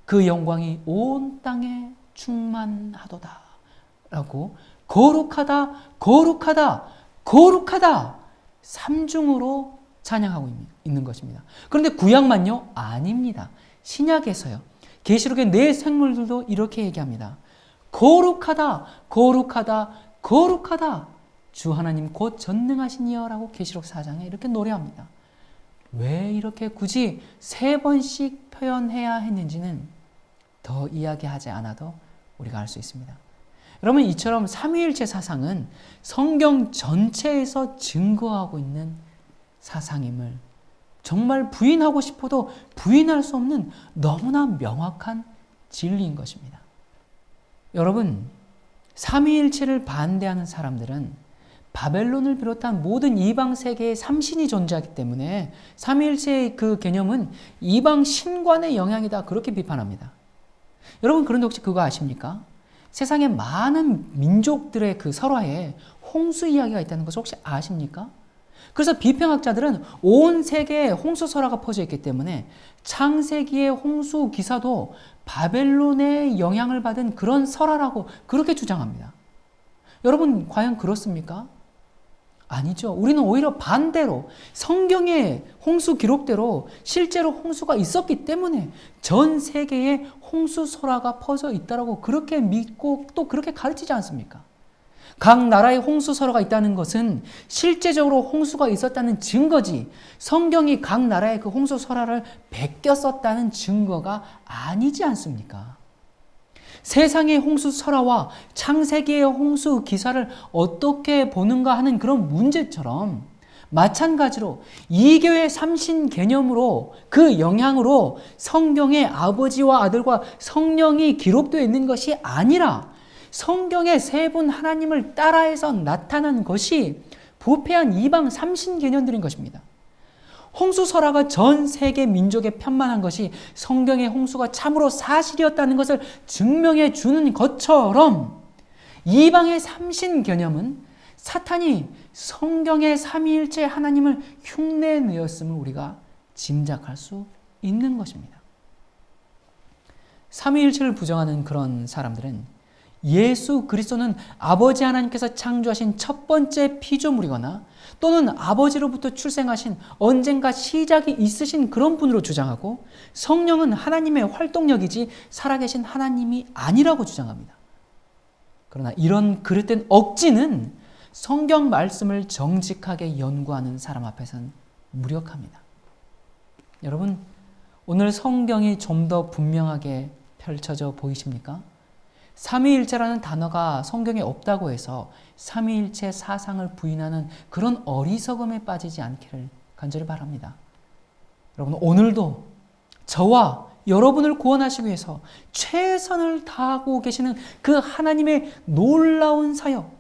그 영광이 온 땅에 충만하도다 라고 거룩하다 거룩하다 거룩하다 삼중으로 찬양하고 있는 것입니다. 그런데 구약만요? 아닙니다. 신약에서요. 계시록의 네 생물들도 이렇게 얘기합니다. 거룩하다 거룩하다 거룩하다 주 하나님 곧 전능하신 이여라고 계시록 4장에 이렇게 노래합니다. 왜 이렇게 굳이 세 번씩 표현해야 했는지는 더 이야기하지 않아도 우리가 알 수 있습니다. 여러분, 이처럼 삼위일체 사상은 성경 전체에서 증거하고 있는 사상임을 정말 부인하고 싶어도 부인할 수 없는 너무나 명확한 진리인 것입니다. 여러분, 삼위일체를 반대하는 사람들은 바벨론을 비롯한 모든 이방 세계에 삼신이 존재하기 때문에 삼위일체의 그 개념은 이방 신관의 영향이다 그렇게 비판합니다. 여러분, 그런데 혹시 그거 아십니까? 세상에 많은 민족들의 그 설화에 홍수 이야기가 있다는 것을 혹시 아십니까? 그래서 비평학자들은 온 세계에 홍수 설화가 퍼져 있기 때문에 창세기의 홍수 기사도 바벨론의 영향을 받은 그런 설화라고 그렇게 주장합니다. 여러분, 과연 그렇습니까? 아니죠. 우리는 오히려 반대로 성경의 홍수 기록대로 실제로 홍수가 있었기 때문에 전 세계에 홍수 설화가 퍼져 있다고 그렇게 믿고 또 그렇게 가르치지 않습니까? 각 나라에 홍수 설화가 있다는 것은 실제적으로 홍수가 있었다는 증거지 성경이 각 나라의 그 홍수 설화를 베껴 썼다는 증거가 아니지 않습니까? 세상의 홍수 설화와 창세기의 홍수 기사를 어떻게 보는가 하는 그런 문제처럼 마찬가지로 이교의 삼신 개념으로 그 영향으로 성경의 아버지와 아들과 성령이 기록되어 있는 것이 아니라 성경의 세 분 하나님을 따라해서 나타난 것이 부패한 이방 삼신 개념들인 것입니다. 홍수 설화가 전 세계 민족에 편만한 것이 성경의 홍수가 참으로 사실이었다는 것을 증명해 주는 것처럼 이방의 삼신 개념은 사탄이 성경의 삼위일체 하나님을 흉내내었음을 우리가 짐작할 수 있는 것입니다. 삼위일체를 부정하는 그런 사람들은 예수 그리스도는 아버지 하나님께서 창조하신 첫 번째 피조물이거나 또는 아버지로부터 출생하신 언젠가 시작이 있으신 그런 분으로 주장하고, 성령은 하나님의 활동력이지 살아계신 하나님이 아니라고 주장합니다. 그러나 이런 그릇된 억지는 성경 말씀을 정직하게 연구하는 사람 앞에서는 무력합니다. 여러분, 오늘 성경이 좀 더 분명하게 펼쳐져 보이십니까? 삼위일체라는 단어가 성경에 없다고 해서 삼위일체 사상을 부인하는 그런 어리석음에 빠지지 않기를 간절히 바랍니다. 여러분, 오늘도 저와 여러분을 구원하시기 위해서 최선을 다하고 계시는 그 하나님의 놀라운 사역,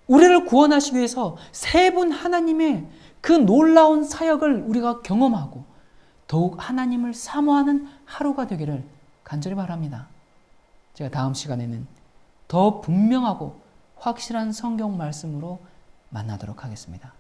우리를 구원하시기 위해서 세 분 하나님의 그 놀라운 사역을 우리가 경험하고 더욱 하나님을 사모하는 하루가 되기를 간절히 바랍니다. 제가 다음 시간에는 더 분명하고 확실한 성경 말씀으로 만나도록 하겠습니다.